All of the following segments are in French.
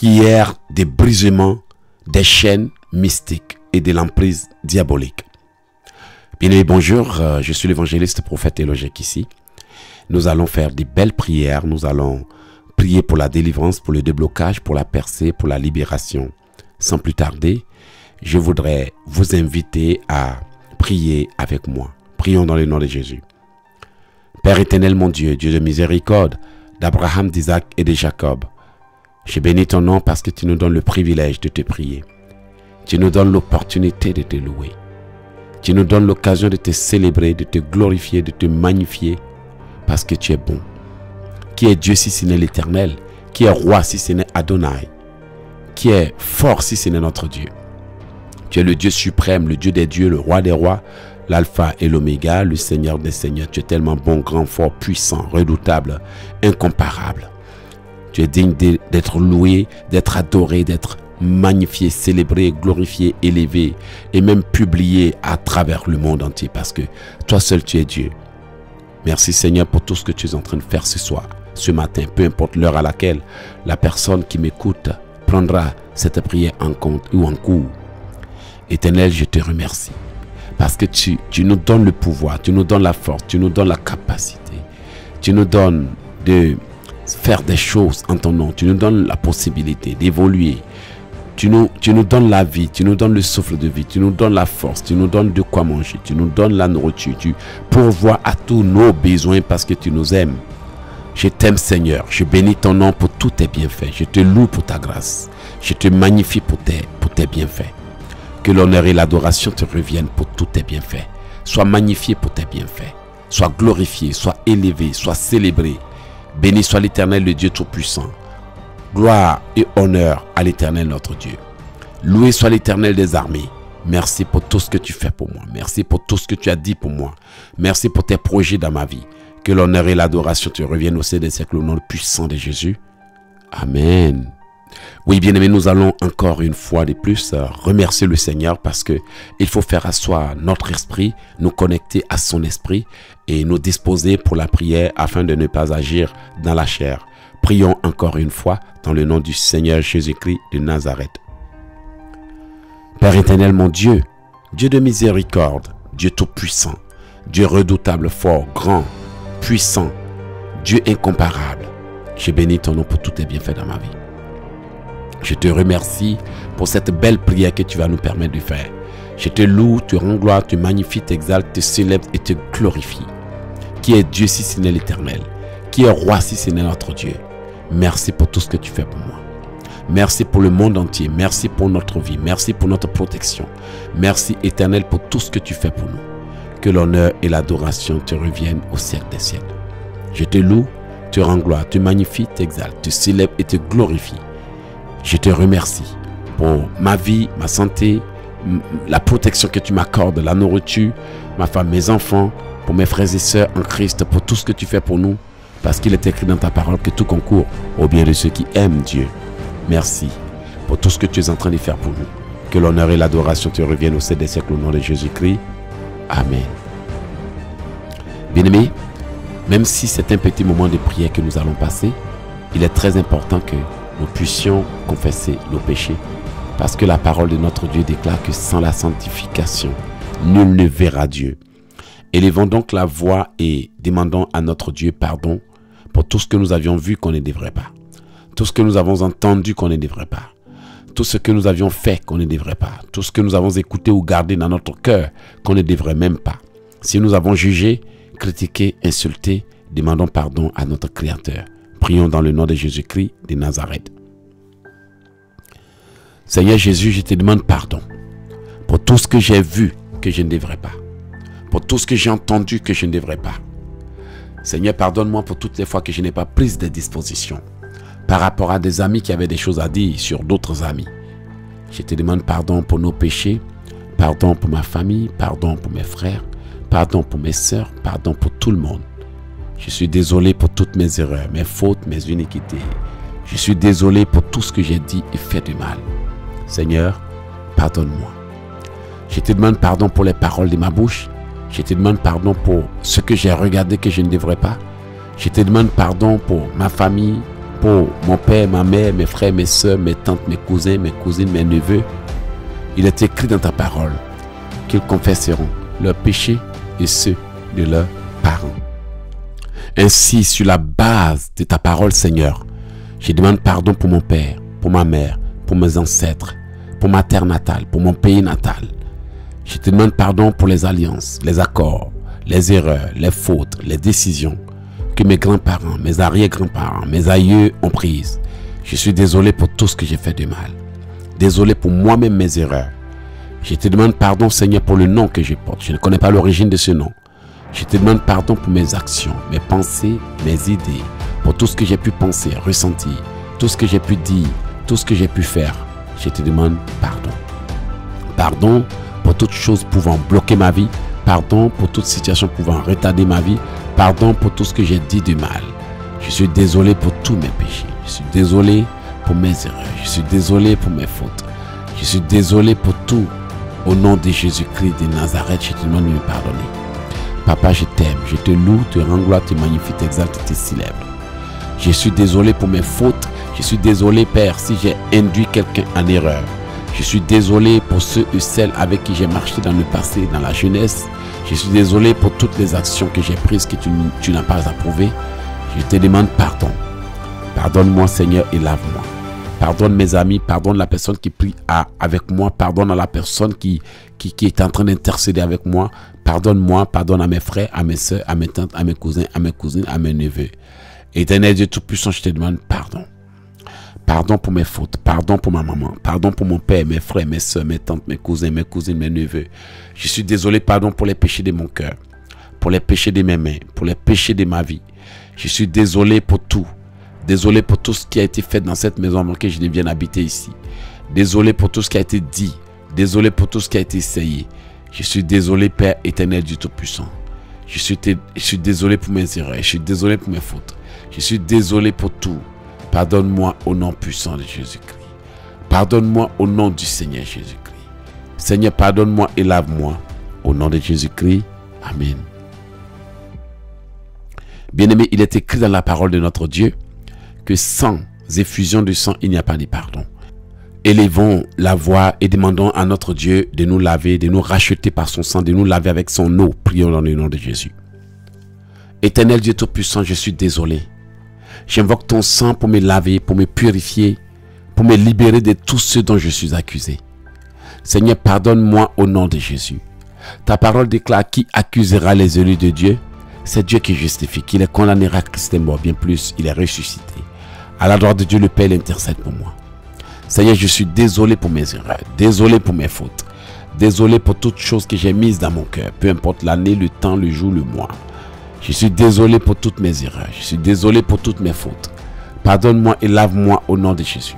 prière des brisements des chaînes mystiques et de l'emprise diabolique. Bien, bonjour, je suis l'évangéliste prophète Elohek ici. Nous allons faire des belles prières, nous allons prier pour la délivrance, pour le déblocage, pour la percée, pour la libération. Sans plus tarder, je voudrais vous inviter à prier avec moi. Prions dans le nom de Jésus. Père éternel, mon Dieu, Dieu de miséricorde, d'Abraham, d'Isaac et de Jacob, je bénis ton nom parce que tu nous donnes le privilège de te prier. Tu nous donnes l'opportunité de te louer. Tu nous donnes l'occasion de te célébrer, de te glorifier, de te magnifier parce que tu es bon. Qui est Dieu si ce n'est l'Éternel? Qui est roi si ce n'est Adonai? Qui est fort si ce n'est notre Dieu? Tu es le Dieu suprême, le Dieu des dieux, le roi des rois, l'alpha et l'oméga, le Seigneur des seigneurs. Tu es tellement bon, grand, fort, puissant, redoutable, incomparable. Tu es digne d'être loué, d'être adoré, d'être magnifié, célébré, glorifié, élevé et même publié à travers le monde entier parce que toi seul tu es Dieu. Merci Seigneur pour tout ce que tu es en train de faire ce soir, ce matin, peu importe l'heure à laquelle la personne qui m'écoute prendra cette prière en compte ou en cours. Éternel, je te remercie parce que tu nous donnes le pouvoir, tu nous donnes la force, tu nous donnes la capacité, tu nous donnes de faire des choses en ton nom, tu nous donnes la possibilité d'évoluer, tu nous donnes la vie, tu nous donnes le souffle de vie, tu nous donnes la force, tu nous donnes de quoi manger, tu nous donnes la nourriture, tu pourvois à tous nos besoins parce que tu nous aimes. Je t'aime Seigneur, je bénis ton nom pour tous tes bienfaits, je te loue pour ta grâce, je te magnifie pour tes bienfaits. Que l'honneur et l'adoration te reviennent pour tous tes bienfaits. Sois magnifié pour tes bienfaits, sois glorifié, sois élevé, sois célébré. Béni soit l'Éternel, le Dieu Tout-Puissant. Gloire et honneur à l'Éternel, notre Dieu. Loué soit l'Éternel des armées. Merci pour tout ce que tu fais pour moi. Merci pour tout ce que tu as dit pour moi. Merci pour tes projets dans ma vie. Que l'honneur et l'adoration te reviennent au sein des siècles au nom puissant de Jésus. Amen. Oui, bien-aimés, nous allons encore une fois de plus remercier le Seigneur parce que il faut faire asseoir notre esprit, nous connecter à son esprit et nous disposer pour la prière afin de ne pas agir dans la chair. Prions encore une fois dans le nom du Seigneur Jésus-Christ de Nazareth. Père éternel, mon Dieu, Dieu de miséricorde, Dieu tout-puissant, Dieu redoutable, fort, grand, puissant, Dieu incomparable, je bénis ton nom pour tous tes bienfaits dans ma vie. Je te remercie pour cette belle prière que tu vas nous permettre de faire. Je te loue, te rends gloire, te magnifie, t'exalte, te célèbre et te glorifie. Qui est Dieu si ce n'est l'Éternel? Qui est roi si ce n'est notre Dieu? Merci pour tout ce que tu fais pour moi. Merci pour le monde entier. Merci pour notre vie. Merci pour notre protection. Merci Éternel pour tout ce que tu fais pour nous. Que l'honneur et l'adoration te reviennent au siècle des siècles. Je te loue, te rends gloire, te magnifie, t'exalte, te célèbre et te glorifie. Je te remercie pour ma vie, ma santé, la protection que tu m'accordes, la nourriture, ma femme, mes enfants, pour mes frères et sœurs en Christ, pour tout ce que tu fais pour nous, parce qu'il est écrit dans ta parole que tout concourt au bien de ceux qui aiment Dieu. Merci pour tout ce que tu es en train de faire pour nous. Que l'honneur et l'adoration te reviennent au sein des siècles au nom de Jésus-Christ. Amen. Bien-aimés, même si c'est un petit moment de prière que nous allons passer, il est très important que nous puissions confesser nos péchés parce que la parole de notre Dieu déclare que sans la sanctification, nul ne verra Dieu. Élevons donc la voix et demandons à notre Dieu pardon pour tout ce que nous avions vu qu'on ne devrait pas, tout ce que nous avons entendu qu'on ne devrait pas, tout ce que nous avions fait qu'on ne devrait pas, tout ce que nous avons écouté ou gardé dans notre cœur qu'on ne devrait même pas. Si nous avons jugé, critiqué, insulté, demandons pardon à notre Créateur. Prions dans le nom de Jésus-Christ de Nazareth. Seigneur Jésus, je te demande pardon pour tout ce que j'ai vu que je ne devrais pas, pour tout ce que j'ai entendu que je ne devrais pas. Seigneur, pardonne-moi pour toutes les fois que je n'ai pas pris des dispositions par rapport à des amis qui avaient des choses à dire sur d'autres amis. Je te demande pardon pour nos péchés, pardon pour ma famille, pardon pour mes frères, pardon pour mes sœurs, pardon pour tout le monde. Je suis désolé pour toutes mes erreurs, mes fautes, mes iniquités. Je suis désolé pour tout ce que j'ai dit et fait de mal. Seigneur, pardonne-moi. Je te demande pardon pour les paroles de ma bouche. Je te demande pardon pour ce que j'ai regardé que je ne devrais pas. Je te demande pardon pour ma famille, pour mon père, ma mère, mes frères, mes soeurs, mes tantes, mes cousins, mes cousines, mes neveux. Il est écrit dans ta parole qu'ils confesseront leurs péchés et ceux de leurs parents. Ainsi, sur la base de ta parole, Seigneur, je demande pardon pour mon père, pour ma mère, pour mes ancêtres, pour ma terre natale, pour mon pays natal. Je te demande pardon pour les alliances, les accords, les erreurs, les fautes, les décisions que mes grands-parents, mes arrière-grands-parents, mes aïeux ont prises. Je suis désolé pour tout ce que j'ai fait de mal. Désolé pour moi-même mes erreurs. Je te demande pardon, Seigneur, pour le nom que je porte. Je ne connais pas l'origine de ce nom. Je te demande pardon pour mes actions, mes pensées, mes idées, pour tout ce que j'ai pu penser, ressentir, tout ce que j'ai pu dire, tout ce que j'ai pu faire. Je te demande pardon. Pardon pour toute chose pouvant bloquer ma vie. Pardon pour toute situation pouvant retarder ma vie. Pardon pour tout ce que j'ai dit de mal. Je suis désolé pour tous mes péchés. Je suis désolé pour mes erreurs. Je suis désolé pour mes fautes. Je suis désolé pour tout. Au nom de Jésus-Christ de Nazareth, je te demande de me pardonner. Papa, je t'aime. Je te loue, te rends gloire, te magnifie, t'exalte, te célèbre. Je suis désolé pour mes fautes. Je suis désolé, Père, si j'ai induit quelqu'un en erreur. Je suis désolé pour ceux et celles avec qui j'ai marché dans le passé, dans la jeunesse. Je suis désolé pour toutes les actions que j'ai prises que tu n'as pas approuvées. Je te demande pardon. Pardonne-moi, Seigneur, et lave-moi. Pardonne mes amis, pardonne la personne qui prie avec moi, pardonne à la personne qui est en train d'intercéder avec moi. Pardonne-moi, pardonne à mes frères, à mes soeurs, à mes tantes, à mes cousins, à mes cousines, à mes neveux. Éternel Dieu Tout-Puissant, je te demande pardon. Pardon pour mes fautes, pardon pour ma maman, pardon pour mon père, mes frères, mes soeurs, mes tantes, mes cousins, mes cousines, mes neveux. Je suis désolé, pardon pour les péchés de mon cœur, pour les péchés de mes mains, pour les péchés de ma vie. Je suis désolé pour tout. Désolé pour tout ce qui a été fait dans cette maison avant que je ne vienne habiter ici. Désolé pour tout ce qui a été dit. Désolé pour tout ce qui a été essayé. Je suis désolé, Père éternel du Tout-Puissant. Je suis désolé pour mes erreurs. Je suis désolé pour mes fautes. Je suis désolé pour tout. Pardonne-moi au nom puissant de Jésus-Christ. Pardonne-moi au nom du Seigneur Jésus-Christ. Seigneur, pardonne-moi et lave-moi. Au nom de Jésus-Christ. Amen. Bien-aimé, il est écrit dans la parole de notre Dieu que sans effusion de sang, il n'y a pas de pardon. Élevons la voix et demandons à notre Dieu de nous laver, de nous racheter par son sang, de nous laver avec son eau. Prions dans le nom de Jésus. Éternel Dieu Tout-Puissant, je suis désolé. J'invoque ton sang pour me laver, pour me purifier, pour me libérer de tout ce dont je suis accusé. Seigneur, pardonne-moi au nom de Jésus. Ta parole déclare qui accusera les élus de Dieu. C'est Dieu qui justifie, qui les condamnera, Christ est mort, bien plus, il est ressuscité. À la droite de Dieu, le Père intercède pour moi. Seigneur, je suis désolé pour mes erreurs, désolé pour mes fautes, désolé pour toutes choses que j'ai mises dans mon cœur, peu importe l'année, le temps, le jour, le mois. Je suis désolé pour toutes mes erreurs, je suis désolé pour toutes mes fautes. Pardonne-moi et lave-moi au nom de Jésus.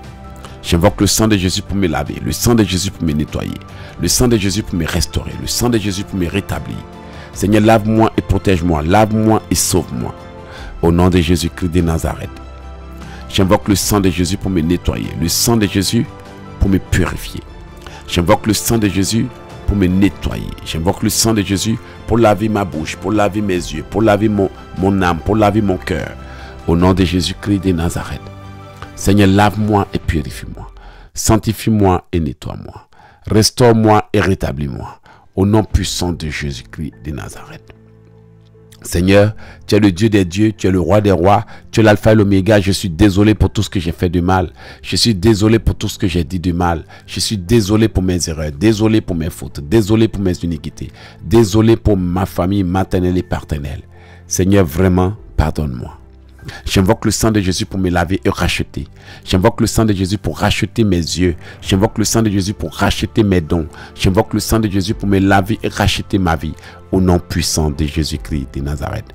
J'invoque le sang de Jésus pour me laver, le sang de Jésus pour me nettoyer, le sang de Jésus pour me restaurer, le sang de Jésus pour me rétablir. Seigneur, lave-moi et protège-moi, lave-moi et sauve-moi. Au nom de Jésus-Christ de Nazareth. J'invoque le sang de Jésus pour me nettoyer, le sang de Jésus pour me purifier. J'invoque le sang de Jésus pour me nettoyer. J'invoque le sang de Jésus pour laver ma bouche, pour laver mes yeux, pour laver mon âme, pour laver mon cœur. Au nom de Jésus-Christ de Nazareth. Seigneur, lave-moi et purifie-moi. Sanctifie-moi et nettoie-moi. Restaure-moi et rétablis-moi. Au nom puissant de Jésus-Christ de Nazareth. Seigneur, tu es le Dieu des dieux, tu es le roi des rois, tu es l'alpha et l'oméga. Je suis désolé pour tout ce que j'ai fait de mal. Je suis désolé pour tout ce que j'ai dit de mal. Je suis désolé pour mes erreurs, désolé pour mes fautes, désolé pour mes iniquités, désolé pour ma famille maternelle et paternelle. Seigneur, vraiment, pardonne-moi. J'invoque le sang de Jésus pour me laver et racheter. J'invoque le sang de Jésus pour racheter mes yeux. J'invoque le sang de Jésus pour racheter mes dons. J'invoque le sang de Jésus pour me laver et racheter ma vie. Au nom puissant de Jésus-Christ de Nazareth.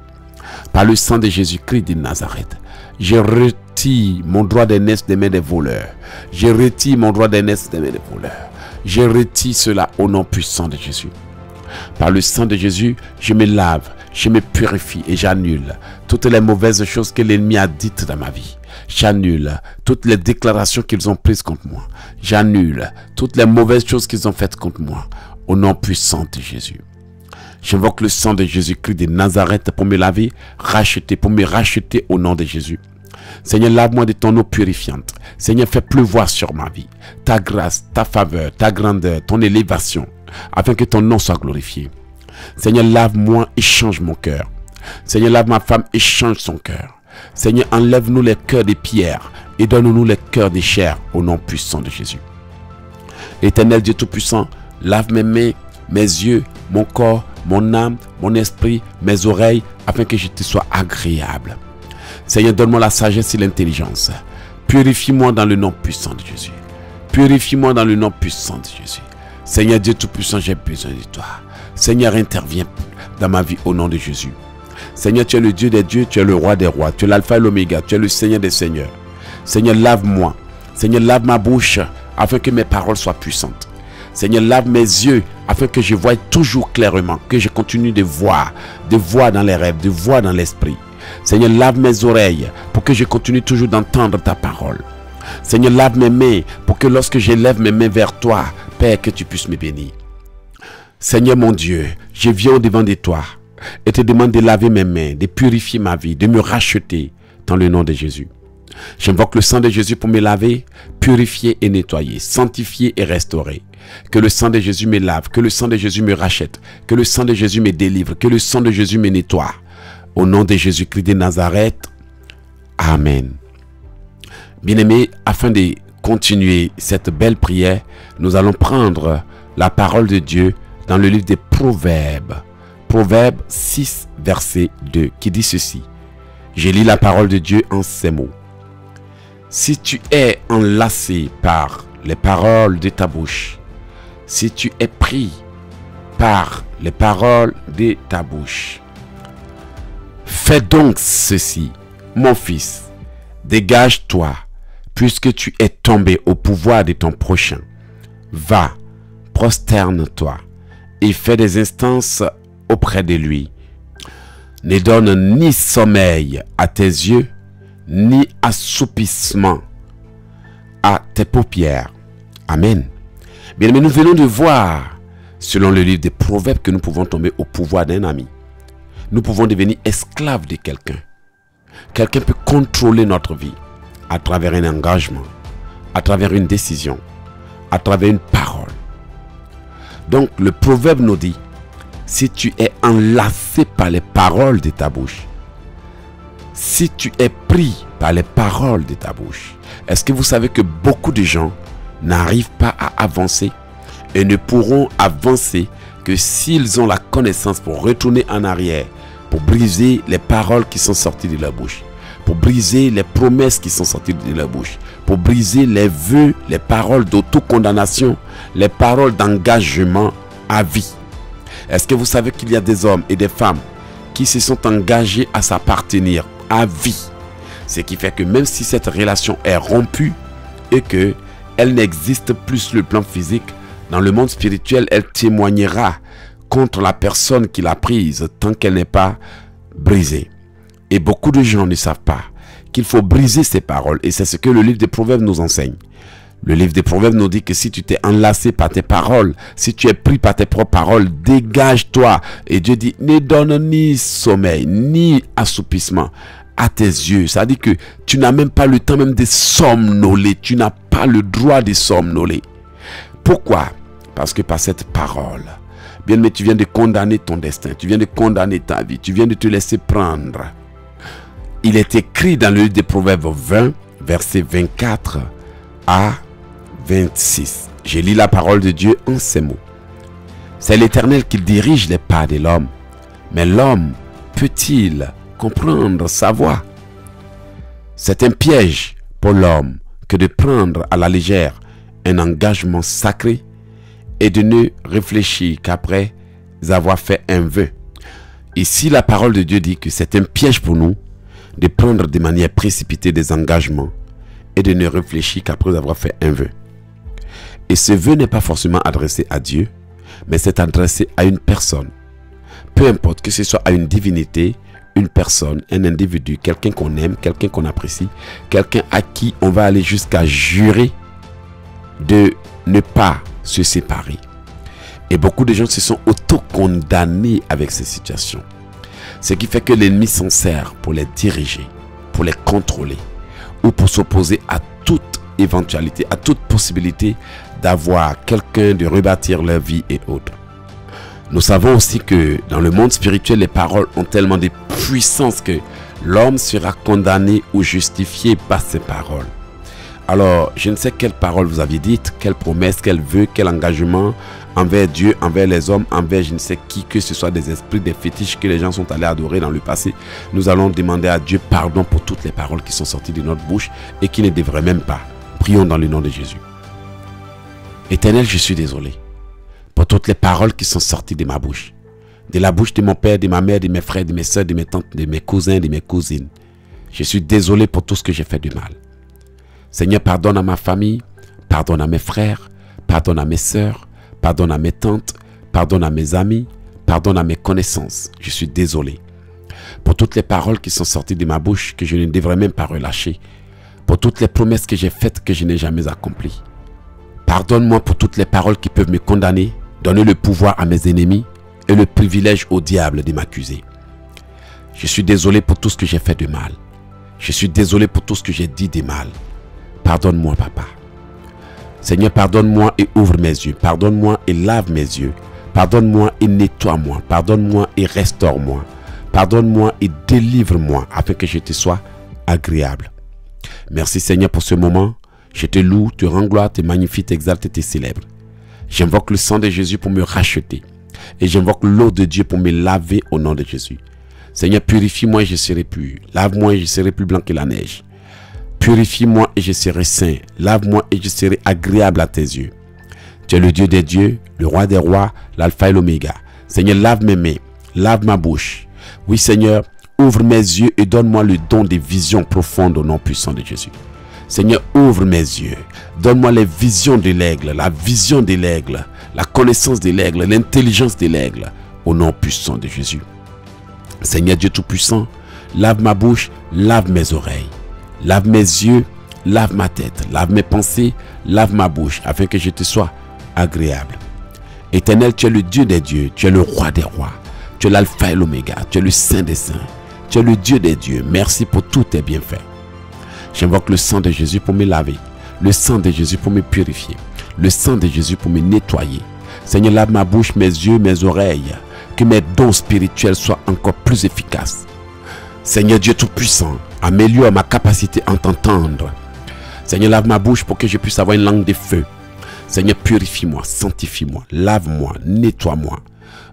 Par le sang de Jésus-Christ de Nazareth, je retire mon droit d'aînesse des mains des voleurs. Je retire mon droit d'aînesse des mains des voleurs. Je retire cela au nom puissant de Jésus. Par le sang de Jésus, je me lave, je me purifie et j'annule toutes les mauvaises choses que l'ennemi a dites dans ma vie. J'annule toutes les déclarations qu'ils ont prises contre moi. J'annule toutes les mauvaises choses qu'ils ont faites contre moi. Au nom puissant de Jésus. J'invoque le sang de Jésus-Christ de Nazareth pour me laver, racheter, pour me racheter au nom de Jésus. Seigneur, lave-moi de ton eau purifiante. Seigneur, fais pleuvoir sur ma vie ta grâce, ta faveur, ta grandeur, ton élévation, afin que ton nom soit glorifié. Seigneur, lave-moi et change mon cœur. Seigneur, lave ma femme et change son cœur. Seigneur, enlève-nous les cœurs des pierres et donne-nous les cœurs des chairs au nom puissant de Jésus. Éternel Dieu Tout-Puissant, lave mes mains, mes yeux, mon corps, mon âme, mon esprit, mes oreilles, afin que je te sois agréable. Seigneur, donne-moi la sagesse et l'intelligence. Purifie-moi dans le nom puissant de Jésus. Purifie-moi dans le nom puissant de Jésus. Seigneur Dieu Tout-Puissant, j'ai besoin de toi. Seigneur, interviens dans ma vie au nom de Jésus. Seigneur, tu es le Dieu des dieux, tu es le roi des rois, tu es l'alpha et l'oméga, tu es le Seigneur des seigneurs. Seigneur, lave-moi. Seigneur, lave ma bouche afin que mes paroles soient puissantes. Seigneur, lave mes yeux afin que je voie toujours clairement, que je continue de voir dans les rêves, de voir dans l'esprit. Seigneur, lave mes oreilles pour que je continue toujours d'entendre ta parole. Seigneur, lave mes mains pour que lorsque j'élève mes mains vers toi, Père, que tu puisses me bénir. Seigneur mon Dieu, je viens au-devant de toi et te demande de laver mes mains, de purifier ma vie, de me racheter dans le nom de Jésus. J'invoque le sang de Jésus pour me laver, purifier et nettoyer, sanctifier et restaurer. Que le sang de Jésus me lave, que le sang de Jésus me rachète, que le sang de Jésus me délivre, que le sang de Jésus me nettoie. Au nom de Jésus-Christ de Nazareth. Amen. Bien-aimés, afin de continuer cette belle prière, nous allons prendre la parole de Dieu dans le livre des Proverbes. Proverbes 6, verset 2, qui dit ceci. Je lis la parole de Dieu en ces mots. Si tu es enlacé par les paroles de ta bouche, si tu es pris par les paroles de ta bouche, fais donc ceci, mon fils, dégage-toi, puisque tu es tombé au pouvoir de ton prochain. Va, prosterne-toi et fais des instances auprès de lui. Ne donne ni sommeil à tes yeux, ni assoupissement à tes paupières. Amen. Bien, mais nous venons de voir, selon le livre des Proverbes, que nous pouvons tomber au pouvoir d'un ami. Nous pouvons devenir esclaves de quelqu'un. Quelqu'un peut contrôler notre vie à travers un engagement, à travers une décision, à travers une parole. Donc, le proverbe nous dit, si tu es enlacé par les paroles de ta bouche, si tu es pris par les paroles de ta bouche, est-ce que vous savez que beaucoup de gens n'arrivent pas à avancer et ne pourront avancer que s'ils ont la connaissance pour retourner en arrière, pour briser les paroles qui sont sorties de leur bouche, pour briser les promesses qui sont sorties de leur bouche, pour briser les vœux, les paroles d'autocondamnation, les paroles d'engagement à vie. Est-ce que vous savez qu'il y a des hommes et des femmes qui se sont engagés à s'appartenir à vie? Ce qui fait que même si cette relation est rompue et qu'elle n'existe plus sur le plan physique, dans le monde spirituel, elle témoignera contre la personne qui l'a prise tant qu'elle n'est pas brisée. Et beaucoup de gens ne savent pas qu'il faut briser ces paroles. Et c'est ce que le livre des Proverbes nous enseigne. Le livre des Proverbes nous dit que si tu t'es enlacé par tes paroles, si tu es pris par tes propres paroles, dégage-toi. Et Dieu dit, ne donne ni sommeil, ni assoupissement à tes yeux. Ça dit que tu n'as même pas le temps même de somnoler. Tu n'as pas le droit de somnoler. Pourquoi? Parce que par cette parole, bien mais tu viens de condamner ton destin. Tu viens de condamner ta vie. Tu viens de te laisser prendre. Il est écrit dans le livre des Proverbes 20, verset 24 à 26. Je lis la parole de Dieu en ces mots. C'est l'Éternel qui dirige les pas de l'homme. Mais l'homme peut-il comprendre sa voie? C'est un piège pour l'homme que de prendre à la légère un engagement sacré et de ne réfléchir qu'après avoir fait un vœu. Ici, la parole de Dieu dit que c'est un piège pour nous de prendre de manière précipitée des engagements et de ne réfléchir qu'après avoir fait un vœu. Et ce vœu n'est pas forcément adressé à Dieu, mais c'est adressé à une personne. Peu importe que ce soit à une divinité, une personne, un individu, quelqu'un qu'on aime, quelqu'un qu'on apprécie, quelqu'un à qui on va aller jusqu'à jurer de ne pas se séparer. Et beaucoup de gens se sont auto-condamnés avec ces situations. Ce qui fait que l'ennemi s'en sert pour les diriger, pour les contrôler ou pour s'opposer à toute éventualité, à toute possibilité d'avoir quelqu'un de rebâtir leur vie et autres. Nous savons aussi que dans le monde spirituel, les paroles ont tellement de puissance que l'homme sera condamné ou justifié par ses paroles. Alors, je ne sais quelle parole vous aviez dite, quelle promesse, quel vœu, quel engagement envers Dieu, envers les hommes, envers je ne sais qui, que ce soit des esprits, des fétiches que les gens sont allés adorer dans le passé. Nous allons demander à Dieu pardon pour toutes les paroles qui sont sorties de notre bouche et qui ne devraient même pas. Prions dans le nom de Jésus. Éternel, je suis désolé pour toutes les paroles qui sont sorties de ma bouche, de la bouche de mon père, de ma mère, de mes frères, de mes soeurs, de mes tantes, de mes cousins, de mes cousines. Je suis désolé pour tout ce que j'ai fait de mal. Seigneur, pardonne à ma famille, pardonne à mes frères, pardonne à mes soeurs, pardonne à mes tantes, pardonne à mes amis, pardonne à mes connaissances. Je suis désolé pour toutes les paroles qui sont sorties de ma bouche que je ne devrais même pas relâcher, pour toutes les promesses que j'ai faites que je n'ai jamais accomplies. Pardonne-moi pour toutes les paroles qui peuvent me condamner, donner le pouvoir à mes ennemis et le privilège au diable de m'accuser. Je suis désolé pour tout ce que j'ai fait de mal. Je suis désolé pour tout ce que j'ai dit de mal. Pardonne-moi, Papa. Seigneur, pardonne-moi et ouvre mes yeux. Pardonne-moi et lave mes yeux. Pardonne-moi et nettoie-moi. Pardonne-moi et restaure-moi. Pardonne-moi et délivre-moi afin que je te sois agréable. Merci Seigneur pour ce moment. Je te loue, te rends gloire, te magnifie, t'exalte et te célèbre. J'invoque le sang de Jésus pour me racheter. Et j'invoque l'eau de Dieu pour me laver au nom de Jésus. Seigneur, purifie-moi et je serai pur. Lave-moi et je serai plus blanc que la neige. Purifie-moi et je serai saint. Lave-moi et je serai agréable à tes yeux. Tu es le Dieu des dieux, le roi des rois, l'alpha et l'oméga. Seigneur, lave mes mains, lave ma bouche. Oui Seigneur, ouvre mes yeux et donne-moi le don des visions profondes au nom puissant de Jésus. Seigneur, ouvre mes yeux. Donne-moi les visions de l'aigle, la vision de l'aigle, la connaissance de l'aigle, l'intelligence de l'aigle au nom puissant de Jésus. Seigneur Dieu Tout-Puissant, lave ma bouche, lave mes oreilles. Lave mes yeux, lave ma tête, lave mes pensées, lave ma bouche, afin que je te sois agréable. Éternel, tu es le Dieu des dieux, tu es le roi des rois, tu es l'alpha et l'oméga, tu es le saint des saints, tu es le Dieu des dieux. Merci pour tous tes bienfaits. J'invoque le sang de Jésus pour me laver, le sang de Jésus pour me purifier, le sang de Jésus pour me nettoyer. Seigneur, lave ma bouche, mes yeux, mes oreilles, que mes dons spirituels soient encore plus efficaces. Seigneur Dieu Tout-Puissant, améliore ma capacité à t'entendre. Seigneur, lave ma bouche pour que je puisse avoir une langue de feu. Seigneur, purifie-moi, sanctifie-moi, lave-moi, nettoie-moi.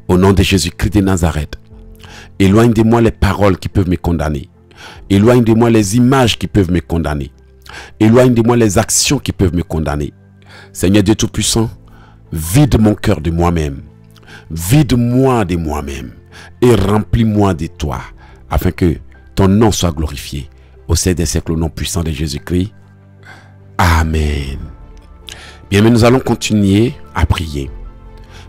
Au nom de Jésus-Christ de Nazareth, éloigne de moi les paroles qui peuvent me condamner. Éloigne de moi les images qui peuvent me condamner. Éloigne de moi les actions qui peuvent me condamner. Seigneur Dieu Tout-Puissant, vide mon cœur de moi-même. Vide-moi de moi-même et remplis-moi de toi, afin que ton nom soit glorifié au siècle des siècles, au nom puissant de Jésus-Christ. Amen. Bien, mais nous allons continuer à prier.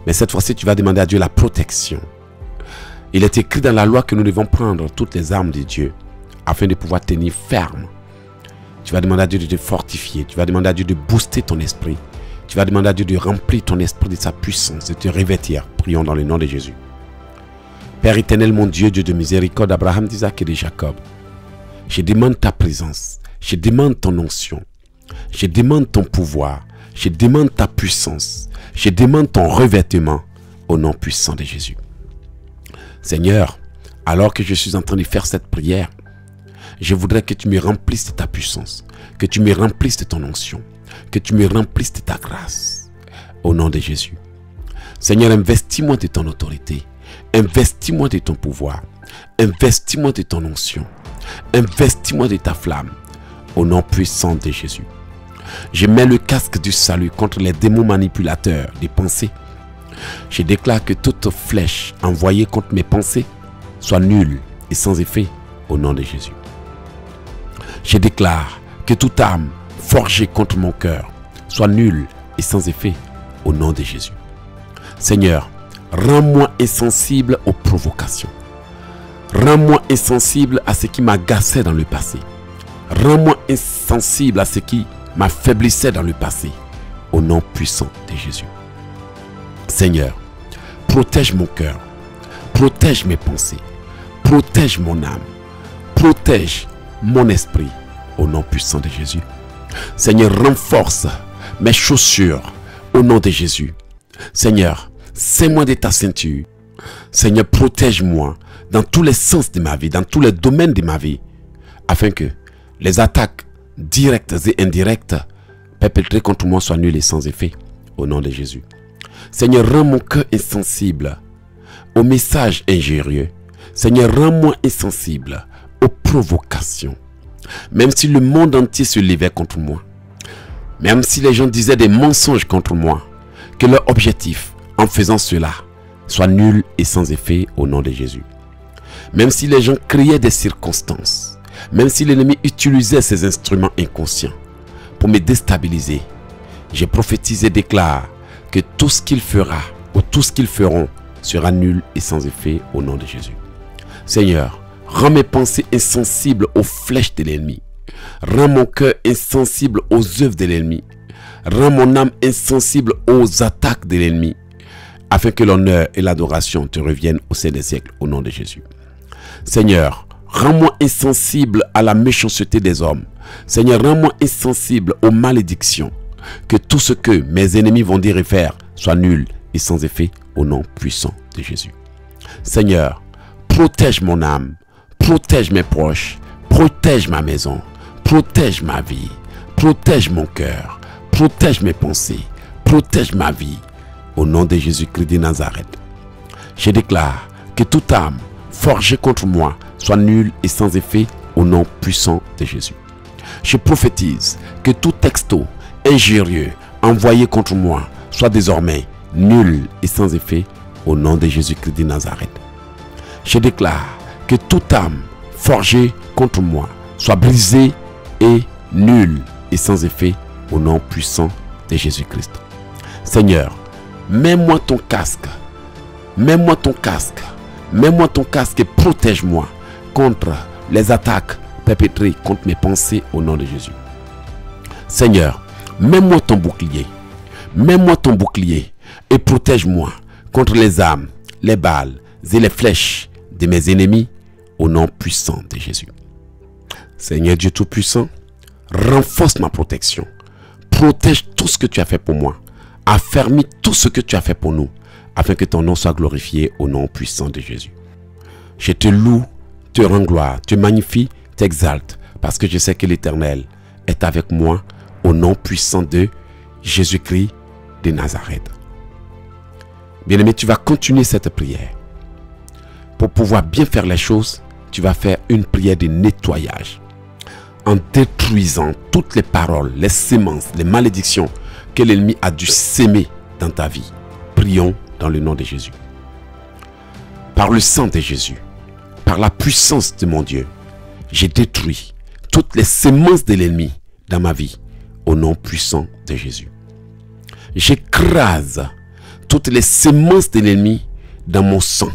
Mais cette fois-ci, tu vas demander à Dieu la protection. Il est écrit dans la loi que nous devons prendre toutes les armes de Dieu afin de pouvoir tenir ferme. Tu vas demander à Dieu de te fortifier. Tu vas demander à Dieu de booster ton esprit. Tu vas demander à Dieu de remplir ton esprit de sa puissance, de te revêtir. Prions dans le nom de Jésus. Père éternel, mon Dieu, Dieu de miséricorde, Abraham, d'Isaac et de Jacob, je demande ta présence, je demande ton onction, je demande ton pouvoir, je demande ta puissance, je demande ton revêtement au nom puissant de Jésus. Seigneur, alors que je suis en train de faire cette prière, je voudrais que tu me remplisses de ta puissance, que tu me remplisses de ton onction, que tu me remplisses de ta grâce au nom de Jésus. Seigneur, investis-moi de ton autorité. Investis-moi de ton pouvoir. Investis-moi de ton onction. Investis-moi de ta flamme. Au nom puissant de Jésus. Je mets le casque du salut contre les démons manipulateurs des pensées. Je déclare que toute flèche envoyée contre mes pensées soit nulle et sans effet au nom de Jésus. Je déclare que toute arme forgée contre mon cœur soit nulle et sans effet au nom de Jésus. Seigneur, rends-moi insensible aux provocations. Rends-moi insensible à ce qui m'agaçait dans le passé. Rends-moi insensible à ce qui m'affaiblissait dans le passé. Au nom puissant de Jésus. Seigneur, protège mon cœur. Protège mes pensées. Protège mon âme. Protège mon esprit au nom puissant de Jésus. Seigneur, renforce mes chaussures au nom de Jésus. Seigneur, serre-moi de ta ceinture. Seigneur, protège-moi dans tous les sens de ma vie, dans tous les domaines de ma vie, afin que les attaques directes et indirectes perpétrées contre moi soient nulles et sans effet, au nom de Jésus. Seigneur, rends mon cœur insensible aux messages injurieux. Seigneur, rends-moi insensible aux provocations. Même si le monde entier se levait contre moi, même si les gens disaient des mensonges contre moi, que leur objectif, en faisant cela, soit nul et sans effet au nom de Jésus. Même si les gens créaient des circonstances, même si l'ennemi utilisait ses instruments inconscients pour me déstabiliser, je prophétise et déclare que tout ce qu'il fera ou tout ce qu'ils feront sera nul et sans effet au nom de Jésus. Seigneur, rends mes pensées insensibles aux flèches de l'ennemi. Rends mon cœur insensible aux œuvres de l'ennemi. Rends mon âme insensible aux attaques de l'ennemi, afin que l'honneur et l'adoration te reviennent au sein des siècles au nom de Jésus. Seigneur, rends-moi insensible à la méchanceté des hommes. Seigneur, rends-moi insensible aux malédictions. Que tout ce que mes ennemis vont dire et faire soit nul et sans effet au nom puissant de Jésus. Seigneur, protège mon âme, protège mes proches, protège ma maison, protège ma vie, protège mon cœur, protège mes pensées, protège ma vie. Au nom de Jésus-Christ de Nazareth, je déclare que toute âme forgée contre moi soit nulle et sans effet au nom puissant de Jésus. Je prophétise que tout texto injurieux envoyé contre moi soit désormais nul et sans effet au nom de Jésus-Christ de Nazareth. Je déclare que toute âme forgée contre moi soit brisée et nulle et sans effet au nom puissant de Jésus-Christ. Seigneur, mets-moi ton casque, mets-moi ton casque, mets-moi ton casque et protège-moi contre les attaques perpétrées contre mes pensées au nom de Jésus. Seigneur, mets-moi ton bouclier et protège-moi contre les armes, les balles et les flèches de mes ennemis au nom puissant de Jésus. Seigneur Dieu Tout-Puissant, renforce ma protection, protège tout ce que tu as fait pour moi, affermis tout ce que tu as fait pour nous, afin que ton nom soit glorifié au nom puissant de Jésus. Je te loue, te rends gloire, te magnifie, t'exalte, parce que je sais que l'Éternel est avec moi au nom puissant de Jésus-Christ de Nazareth. Bien-aimé, tu vas continuer cette prière. Pour pouvoir bien faire les choses, tu vas faire une prière de nettoyage. En détruisant toutes les paroles, les semences, les malédictions que l'ennemi a dû s'aimer dans ta vie. Prions dans le nom de Jésus. Par le sang de Jésus, par la puissance de mon Dieu, j'ai détruit toutes les semences de l'ennemi dans ma vie au nom puissant de Jésus. J'écrase toutes les semences de l'ennemi dans mon sang.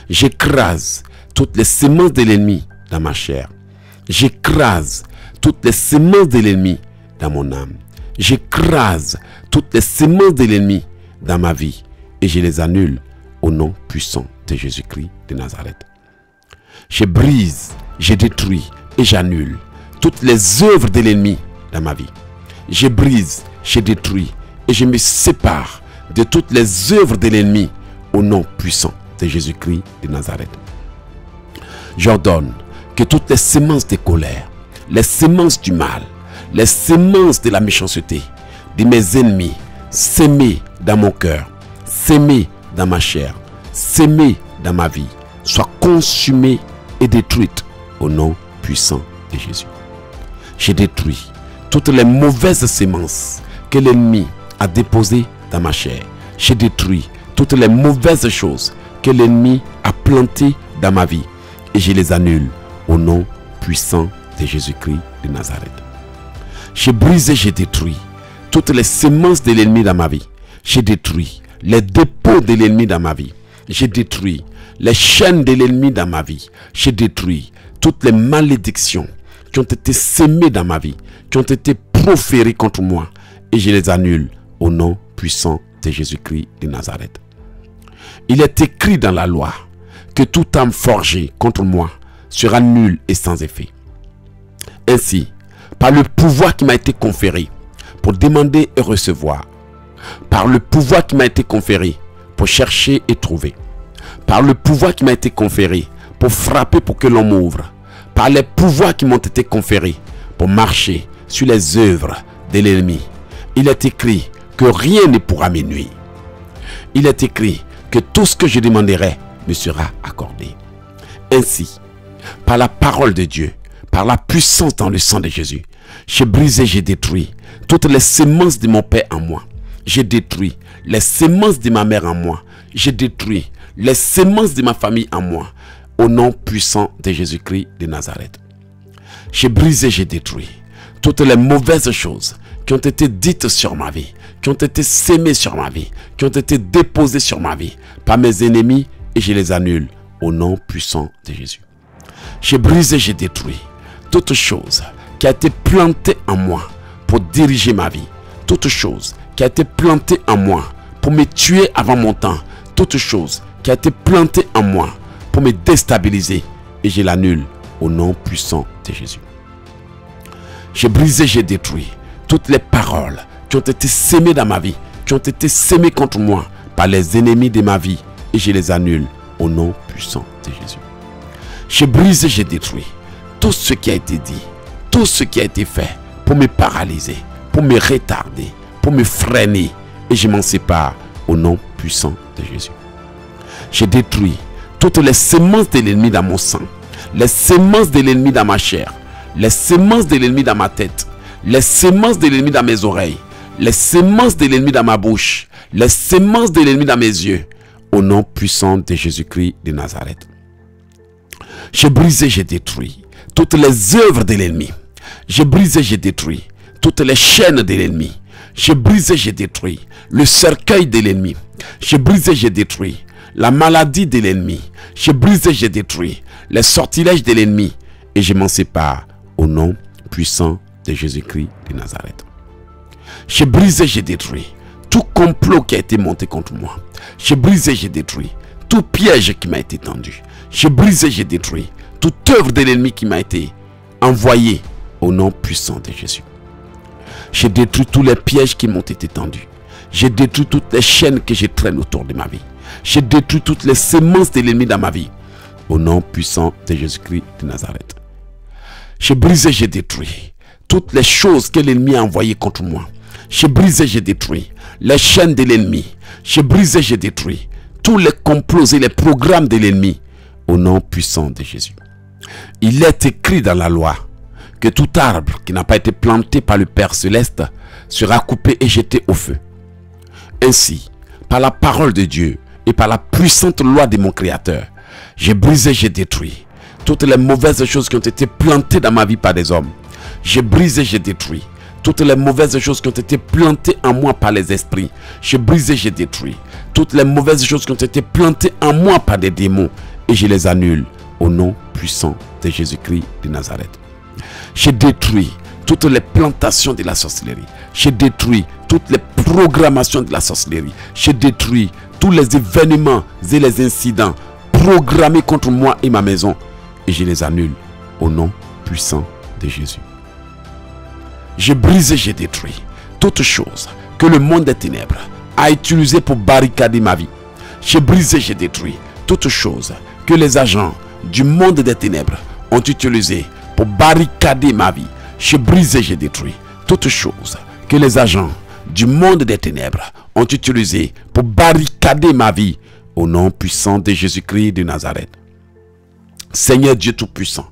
J'écrase toutes les semences de l'ennemi dans ma chair. J'écrase toutes les semences de l'ennemi dans mon âme. J'écrase toutes les semences de l'ennemi dans ma vie et je les annule au nom puissant de Jésus-Christ de Nazareth. Je brise, je détruis et j'annule toutes les œuvres de l'ennemi dans ma vie. Je brise, je détruis et je me sépare de toutes les œuvres de l'ennemi au nom puissant de Jésus-Christ de Nazareth. J'ordonne que toutes les semences de colère, les semences du mal, les semences de la méchanceté de mes ennemis sémées dans mon cœur, sémées dans ma chair, sémées dans ma vie, soient consumées et détruites au nom puissant de Jésus. Je détruis toutes les mauvaises semences que l'ennemi a déposées dans ma chair. Je détruis toutes les mauvaises choses que l'ennemi a plantées dans ma vie et je les annule au nom puissant de Jésus-Christ de Nazareth. Je brise et je détruis toutes les semences de l'ennemi dans ma vie. Je détruis les dépôts de l'ennemi dans ma vie. Je détruis les chaînes de l'ennemi dans ma vie. Je détruis toutes les malédictions qui ont été sémées dans ma vie, qui ont été proférées contre moi et je les annule au nom puissant de Jésus-Christ de Nazareth. Il est écrit dans la loi que toute âme forgée contre moi sera nulle et sans effet. Ainsi, par le pouvoir qui m'a été conféré pour demander et recevoir, par le pouvoir qui m'a été conféré pour chercher et trouver, par le pouvoir qui m'a été conféré pour frapper pour que l'on m'ouvre, par les pouvoirs qui m'ont été conférés pour marcher sur les œuvres de l'ennemi, il est écrit que rien ne pourra me nuire. Il est écrit que tout ce que je demanderai me sera accordé. Ainsi, par la parole de Dieu, par la puissance dans le sang de Jésus, j'ai brisé, j'ai détruit toutes les semences de mon père en moi. J'ai détruit les semences de ma mère en moi. J'ai détruit les semences de ma famille en moi. Au nom puissant de Jésus-Christ de Nazareth. J'ai brisé, j'ai détruit toutes les mauvaises choses qui ont été dites sur ma vie, qui ont été sémées sur ma vie, qui ont été déposées sur ma vie par mes ennemis, et je les annule au nom puissant de Jésus. J'ai brisé, j'ai détruit toute chose qui a été plantée en moi pour diriger ma vie, toute chose qui a été plantée en moi pour me tuer avant mon temps, toute chose qui a été plantée en moi pour me déstabiliser, et je l'annule au nom puissant de Jésus. J'ai brisé, j'ai détruit toutes les paroles qui ont été sémées dans ma vie, qui ont été sémées contre moi par les ennemis de ma vie, et je les annule au nom puissant de Jésus. J'ai brisé, j'ai détruit tout ce qui a été dit, tout ce qui a été fait pour me paralyser, pour me retarder, pour me freiner, et je m'en sépare au nom puissant de Jésus. J'ai détruit toutes les semences de l'ennemi dans mon sang, les semences de l'ennemi dans ma chair, les semences de l'ennemi dans ma tête, les semences de l'ennemi dans mes oreilles, les semences de l'ennemi dans ma bouche, les semences de l'ennemi dans mes yeux, au nom puissant de Jésus-Christ de Nazareth. J'ai brisé, j'ai détruit toutes les œuvres de l'ennemi. J'ai brisé, j'ai détruit toutes les chaînes de l'ennemi. J'ai brisé, j'ai détruit le cercueil de l'ennemi. J'ai brisé, j'ai détruit la maladie de l'ennemi. J'ai brisé, j'ai détruit les sortilèges de l'ennemi, et je m'en sépare au nom puissant de Jésus-Christ de Nazareth. J'ai brisé, j'ai détruit tout complot qui a été monté contre moi. J'ai brisé, j'ai détruit tout piège qui m'a été tendu. J'ai brisé, j'ai détruit toute œuvre de l'ennemi qui m'a été envoyée au nom puissant de Jésus. J'ai détruit tous les pièges qui m'ont été tendus. J'ai détruit toutes les chaînes que je traîne autour de ma vie. J'ai détruit toutes les semences de l'ennemi dans ma vie. Au nom puissant de Jésus-Christ de Nazareth. J'ai brisé, j'ai détruit toutes les choses que l'ennemi a envoyées contre moi. J'ai brisé, j'ai détruit les chaînes de l'ennemi. J'ai brisé, j'ai détruit tous les complots et les programmes de l'ennemi. Au nom puissant de Jésus. Il est écrit dans la loi que tout arbre qui n'a pas été planté par le Père Céleste sera coupé et jeté au feu. Ainsi, par la parole de Dieu et par la puissante loi de mon Créateur, j'ai brisé, j'ai détruit toutes les mauvaises choses qui ont été plantées dans ma vie par des hommes. J'ai brisé, j'ai détruit toutes les mauvaises choses qui ont été plantées en moi par les esprits. J'ai brisé, j'ai détruit toutes les mauvaises choses qui ont été plantées en moi par des démons, et je les annule au nom puissant de Jésus-Christ de Nazareth. J'ai détruit toutes les plantations de la sorcellerie. J'ai détruit toutes les programmations de la sorcellerie. J'ai détruit tous les événements et les incidents programmés contre moi et ma maison, et je les annule au nom puissant de Jésus. J'ai brisé, j'ai détruit toutes choses que le monde des ténèbres a utilisées pour barricader ma vie. J'ai brisé, j'ai détruit toutes choses que les agents du monde des ténèbres ont utilisées pour barricader ma vie. J'ai brisé, j'ai détruit toutes choses que les agents du monde des ténèbres ont utilisées pour barricader ma vie, au nom puissant de Jésus-Christ de Nazareth. Seigneur Dieu Tout-Puissant,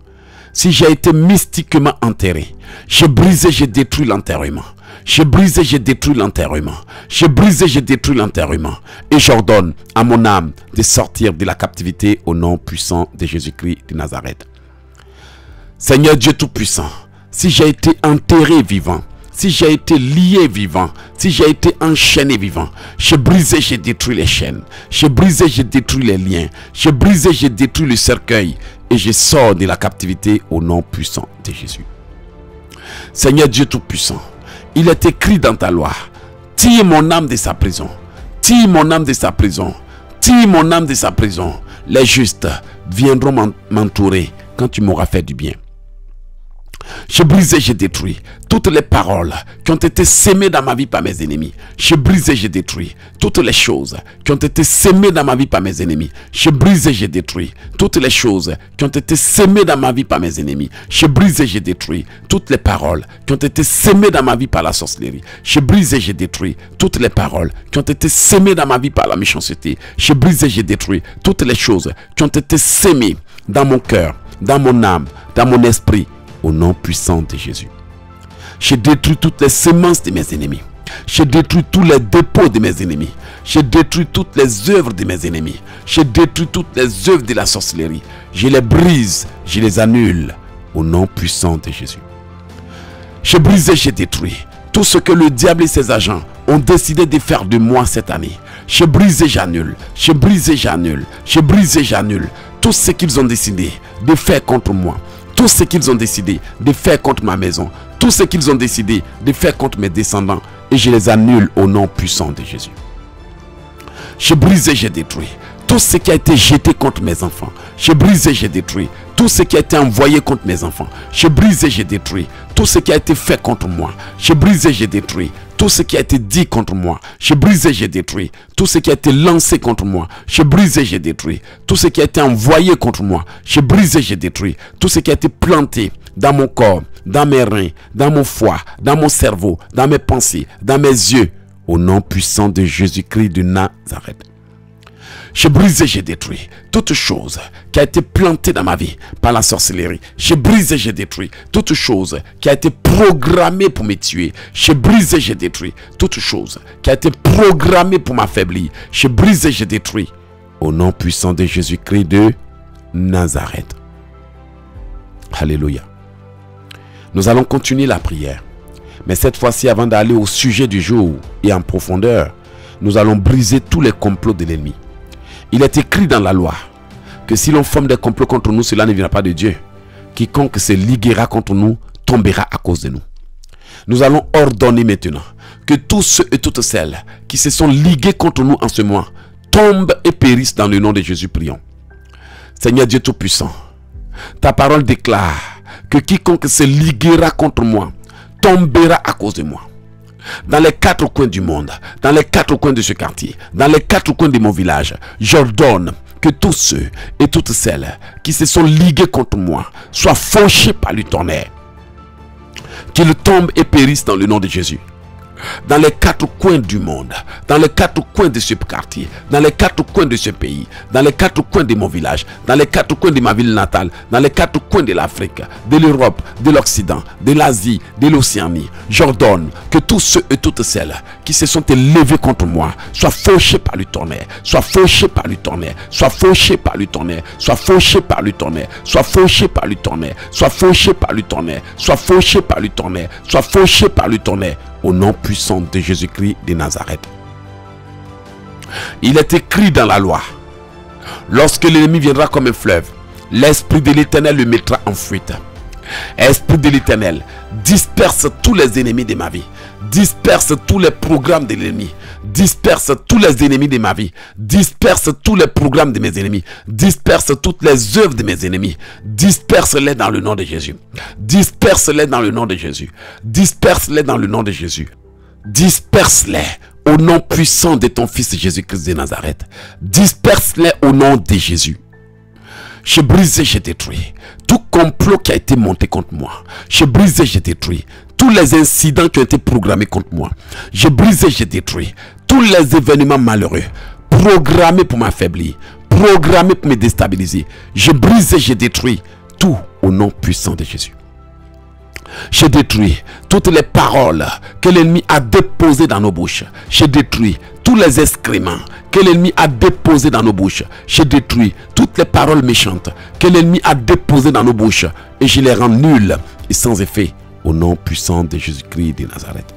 si j'ai été mystiquement enterré, j'ai brisé, j'ai détruit l'enterrement. J'ai brisé, j'ai détruit l'enterrement. J'ai brisé, j'ai détruit l'enterrement. Et j'ordonne à mon âme de sortir de la captivité au nom puissant de Jésus-Christ de Nazareth. Seigneur Dieu Tout-Puissant, si j'ai été enterré vivant, si j'ai été lié vivant, si j'ai été enchaîné vivant, j'ai brisé, j'ai détruit les chaînes. J'ai brisé, j'ai détruit les liens. J'ai brisé, j'ai détruit le cercueil. Et je sors de la captivité au nom puissant de Jésus. Seigneur Dieu Tout-Puissant, il est écrit dans ta loi, tire mon âme de sa prison, tire mon âme de sa prison, tire mon âme de sa prison. Les justes viendront m'entourer quand tu m'auras fait du bien. J'ai brisé, j'ai détruit toutes les paroles qui ont été sémées dans ma vie par mes ennemis. J'ai brisé, j'ai détruit toutes les choses qui ont été sémées dans ma vie par mes ennemis. J'ai brisé, j'ai détruit toutes les choses qui ont été sémées dans ma vie par mes ennemis. J'ai brisé, j'ai détruit toutes les paroles qui ont été sémées dans ma vie par la sorcellerie. J'ai brisé, j'ai détruit toutes les paroles qui ont été sémées dans ma vie par la méchanceté. J'ai brisé, j'ai détruit toutes les choses qui ont été sémées dans mon cœur, dans mon âme, dans mon esprit. Au nom puissant de Jésus. J'ai détruit toutes les semences de mes ennemis. J'ai détruit tous les dépôts de mes ennemis. J'ai détruit toutes les œuvres de mes ennemis. J'ai détruit toutes les œuvres de la sorcellerie. Je les brise, je les annule. Au nom puissant de Jésus. J'ai brisé, j'ai détruit tout ce que le diable et ses agents ont décidé de faire de moi cette année. J'ai brisé, j'annule. J'ai brisé, j'annule. J'ai brisé, j'annule. Tout ce qu'ils ont décidé de faire contre moi. Tout ce qu'ils ont décidé de faire contre ma maison, tout ce qu'ils ont décidé de faire contre mes descendants, et je les annule au nom puissant de Jésus. J'ai brisé, j'ai détruit tout ce qui a été jeté contre mes enfants. J'ai brisé, j'ai détruit tout ce qui a été envoyé contre mes enfants. J'ai brisé, j'ai détruit tout ce qui a été fait contre moi. J'ai brisé, j'ai détruit tout ce qui a été dit contre moi. J'ai brisé, j'ai détruit tout ce qui a été lancé contre moi. J'ai brisé, j'ai détruit tout ce qui a été envoyé contre moi. J'ai brisé, j'ai détruit tout ce qui a été planté dans mon corps, dans mes reins, dans mon foie, dans mon cerveau, dans mes pensées, dans mes yeux. Au nom puissant de Jésus-Christ de Nazareth. J'ai brisé, j'ai détruit toute chose qui a été plantée dans ma vie par la sorcellerie. J'ai brisé, j'ai détruit toute chose qui a été programmée pour me tuer. J'ai brisé, j'ai détruit toute chose qui a été programmée pour m'affaiblir. J'ai brisé, j'ai détruit au nom puissant de Jésus-Christ de Nazareth. Alléluia. Nous allons continuer la prière. Mais cette fois-ci, avant d'aller au sujet du jour et en profondeur, nous allons briser tous les complots de l'ennemi. Il est écrit dans la loi que si l'on forme des complots contre nous, cela ne viendra pas de Dieu. Quiconque se liguera contre nous tombera à cause de nous. Nous allons ordonner maintenant que tous ceux et toutes celles qui se sont ligués contre nous en ce moment tombent et périssent dans le nom de Jésus, prions. Seigneur Dieu Tout-Puissant, ta parole déclare que quiconque se liguera contre moi tombera à cause de moi. Dans les quatre coins du monde, dans les quatre coins de ce quartier, dans les quatre coins de mon village, j'ordonne que tous ceux et toutes celles qui se sont ligués contre moi soient fauchés par le tonnerre. Qu'ils tombent et périssent dans le nom de Jésus. Dans les quatre coins du monde, dans les quatre coins de ce quartier, dans les quatre coins de ce pays, dans les quatre coins de mon village, dans les quatre coins de ma ville natale, dans les quatre coins de l'Afrique, de l'Europe, de l'Occident, de l'Asie, de l'Océanie, j'ordonne que tous ceux et toutes celles qui se sont élevés contre moi soient fauchés par le tonnerre, soient fauchés par le tonnerre, soient fauchés par le tonnerre, soient fauchés par le tonnerre, soient fauchés par le tonnerre, soient fauchés par le tonnerre, soient fauchés par le tonnerre, soient fauchés par le tonnerre. Au nom puissant de Jésus-Christ de Nazareth. Il est écrit dans la loi, lorsque l'ennemi viendra comme un fleuve, l'Esprit de l'Éternel le mettra en fuite. Esprit de l'Éternel, disperse tous les ennemis de ma vie, disperse tous les programmes de l'ennemi, disperse tous les ennemis de ma vie, disperse tous les programmes de mes ennemis, disperse toutes les œuvres de mes ennemis, disperse-les dans le nom de Jésus, disperse-les dans le nom de Jésus, disperse-les dans le nom de Jésus, disperse-les au nom puissant de ton Fils Jésus-Christ de Nazareth, disperse-les au nom de Jésus. J'ai brisé, j'ai détruit tout complot qui a été monté contre moi. J'ai brisé, j'ai détruit tous les incidents qui ont été programmés contre moi. J'ai brisé, j'ai détruit tous les événements malheureux programmés pour m'affaiblir, programmés pour me déstabiliser. J'ai brisé, j'ai détruit tout au nom puissant de Jésus. J'ai détruit toutes les paroles que l'ennemi a déposées dans nos bouches. J'ai détruit tous les excréments que l'ennemi a déposés dans nos bouches. J'ai détruit toutes les paroles méchantes que l'ennemi a déposées dans nos bouches. Et je les rends nulles et sans effet au nom puissant de Jésus-Christ de Nazareth.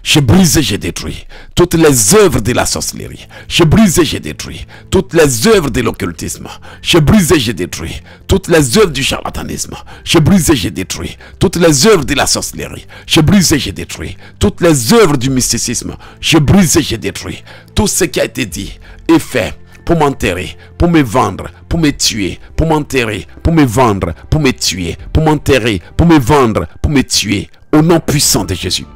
J'ai brisé, j'ai détruit toutes les œuvres de la sorcellerie. J'ai brisé, j'ai détruit toutes les œuvres de l'occultisme. J'ai brisé, j'ai détruit toutes les œuvres du charlatanisme. J'ai brisé, j'ai détruit toutes les œuvres de la sorcellerie. J'ai brisé, j'ai détruit toutes les œuvres du mysticisme. J'ai brisé, j'ai détruit tout ce qui a été dit et fait pour m'enterrer, pour me vendre, pour me tuer, pour m'enterrer, pour me vendre, pour me tuer, pour m'enterrer, pour me vendre, pour me tuer. Au nom puissant de Jésus.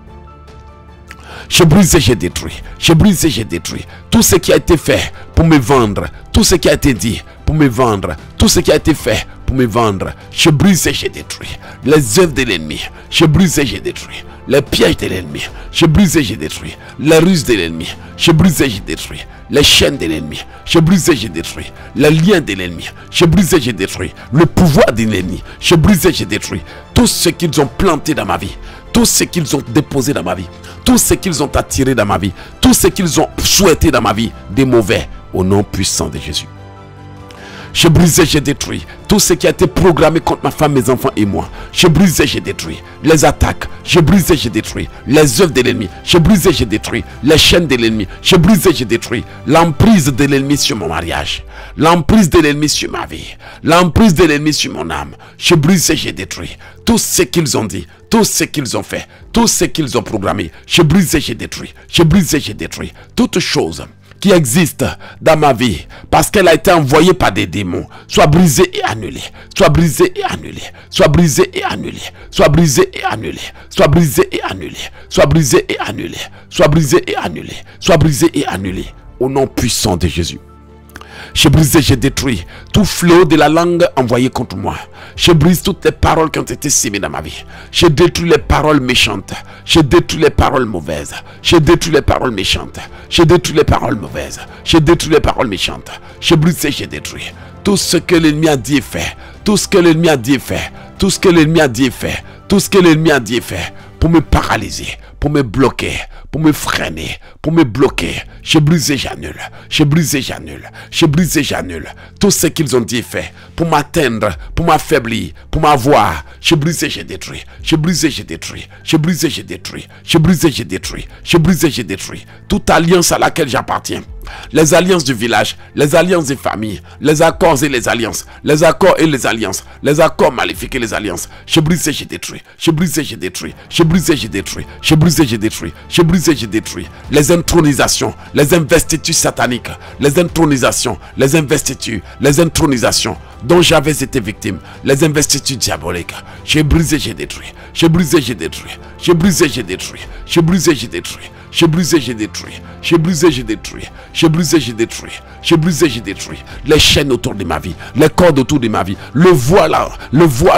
J'ai brisé, j'ai détruit. J'ai brisé, j'ai détruit. Tout ce qui a été fait pour me vendre, tout ce qui a été dit pour me vendre, tout ce qui a été fait pour me vendre, j'ai brisé, j'ai détruit. Les œuvres de l'ennemi, j'ai brisé, j'ai détruit. Les pièges de l'ennemi, j'ai brisé, j'ai détruit. Les ruses de l'ennemi, j'ai brisé, j'ai détruit. Les chaînes de l'ennemi, j'ai brisé, j'ai détruit. Les liens de l'ennemi, j'ai brisé, j'ai détruit. Le pouvoir de l'ennemi, j'ai brisé, j'ai détruit. Tout ce qu'ils ont planté dans ma vie, tout ce qu'ils ont déposé dans ma vie, tout ce qu'ils ont attiré dans ma vie, tout ce qu'ils ont souhaité dans ma vie, des mauvais, au nom puissant de Jésus. J'ai brisé, j'ai détruit tout ce qui a été programmé contre ma femme, mes enfants et moi. J'ai brisé, j'ai détruit les attaques. J'ai brisé, j'ai détruit les œuvres de l'ennemi. J'ai brisé, j'ai détruit les chaînes de l'ennemi. J'ai brisé, j'ai détruit l'emprise de l'ennemi sur mon mariage, l'emprise de l'ennemi sur ma vie, l'emprise de l'ennemi sur mon âme. J'ai brisé, j'ai détruit tout ce qu'ils ont dit, tout ce qu'ils ont fait, tout ce qu'ils ont programmé. J'ai brisé, j'ai détruit. J'ai brisé, j'ai détruit toute chose qui existe dans ma vie parce qu'elle a été envoyée par des démons, soit brisée et annulée, soit brisée et annulée, soit brisée et annulée, soit brisée et annulée, soit brisée et annulée, soit brisée et annulée, soit brisée et annulée, soit brisée et annulée, au nom puissant de Jésus. J'ai brisé, j'ai détruit tout fléau de la langue envoyé contre moi. Je brise toutes les paroles qui ont été sémées dans ma vie. J'ai détruit les paroles méchantes. J'ai détruit les paroles mauvaises. J'ai détruit les paroles méchantes. J'ai détruit les paroles mauvaises. J'ai détruit les paroles méchantes. J'ai brisé, j'ai détruit tout ce que l'ennemi a dit et fait. Tout ce que l'ennemi a dit et fait. Tout ce que l'ennemi a dit et fait. Tout ce que l'ennemi a dit et fait. Pour me paralyser, pour me bloquer, pour me freiner, pour me bloquer. J'ai brisé, j'annule. J'ai brisé, j'annule. J'ai brisé, j'annule. Tout ce qu'ils ont dit et fait pour m'atteindre, pour m'affaiblir, pour m'avoir. J'ai brisé, j'ai détruit. J'ai brisé, j'ai détruit. J'ai brisé, j'ai détruit. J'ai brisé, j'ai détruit. J'ai brisé, j'ai détruit. Toute alliance à laquelle j'appartiens. Les alliances du village, les alliances des familles, les accords et les alliances, les accords et les alliances, les accords maléfiques et les alliances. J'ai brisé, j'ai détruit. J'ai brisé, j'ai détruit. J'ai brisé, j'ai détruit. J'ai brisé, j'ai détruit. J'ai brisé, j'ai détruit. Les intronisations, les investitures sataniques, les intronisations, les investitures, les intronisations dont j'avais été victime, les investitures diaboliques. J'ai brisé, j'ai détruit. J'ai brisé, j'ai détruit. J'ai brisé, j'ai détruit. J'ai brisé, j'ai détruit. J'ai brisé, j'ai détruit. J'ai brisé, j'ai détruit. J'ai brisé, j'ai détruit. J'ai brisé, j'ai détruit. Les chaînes autour de ma vie, les cordes autour de ma vie, le voile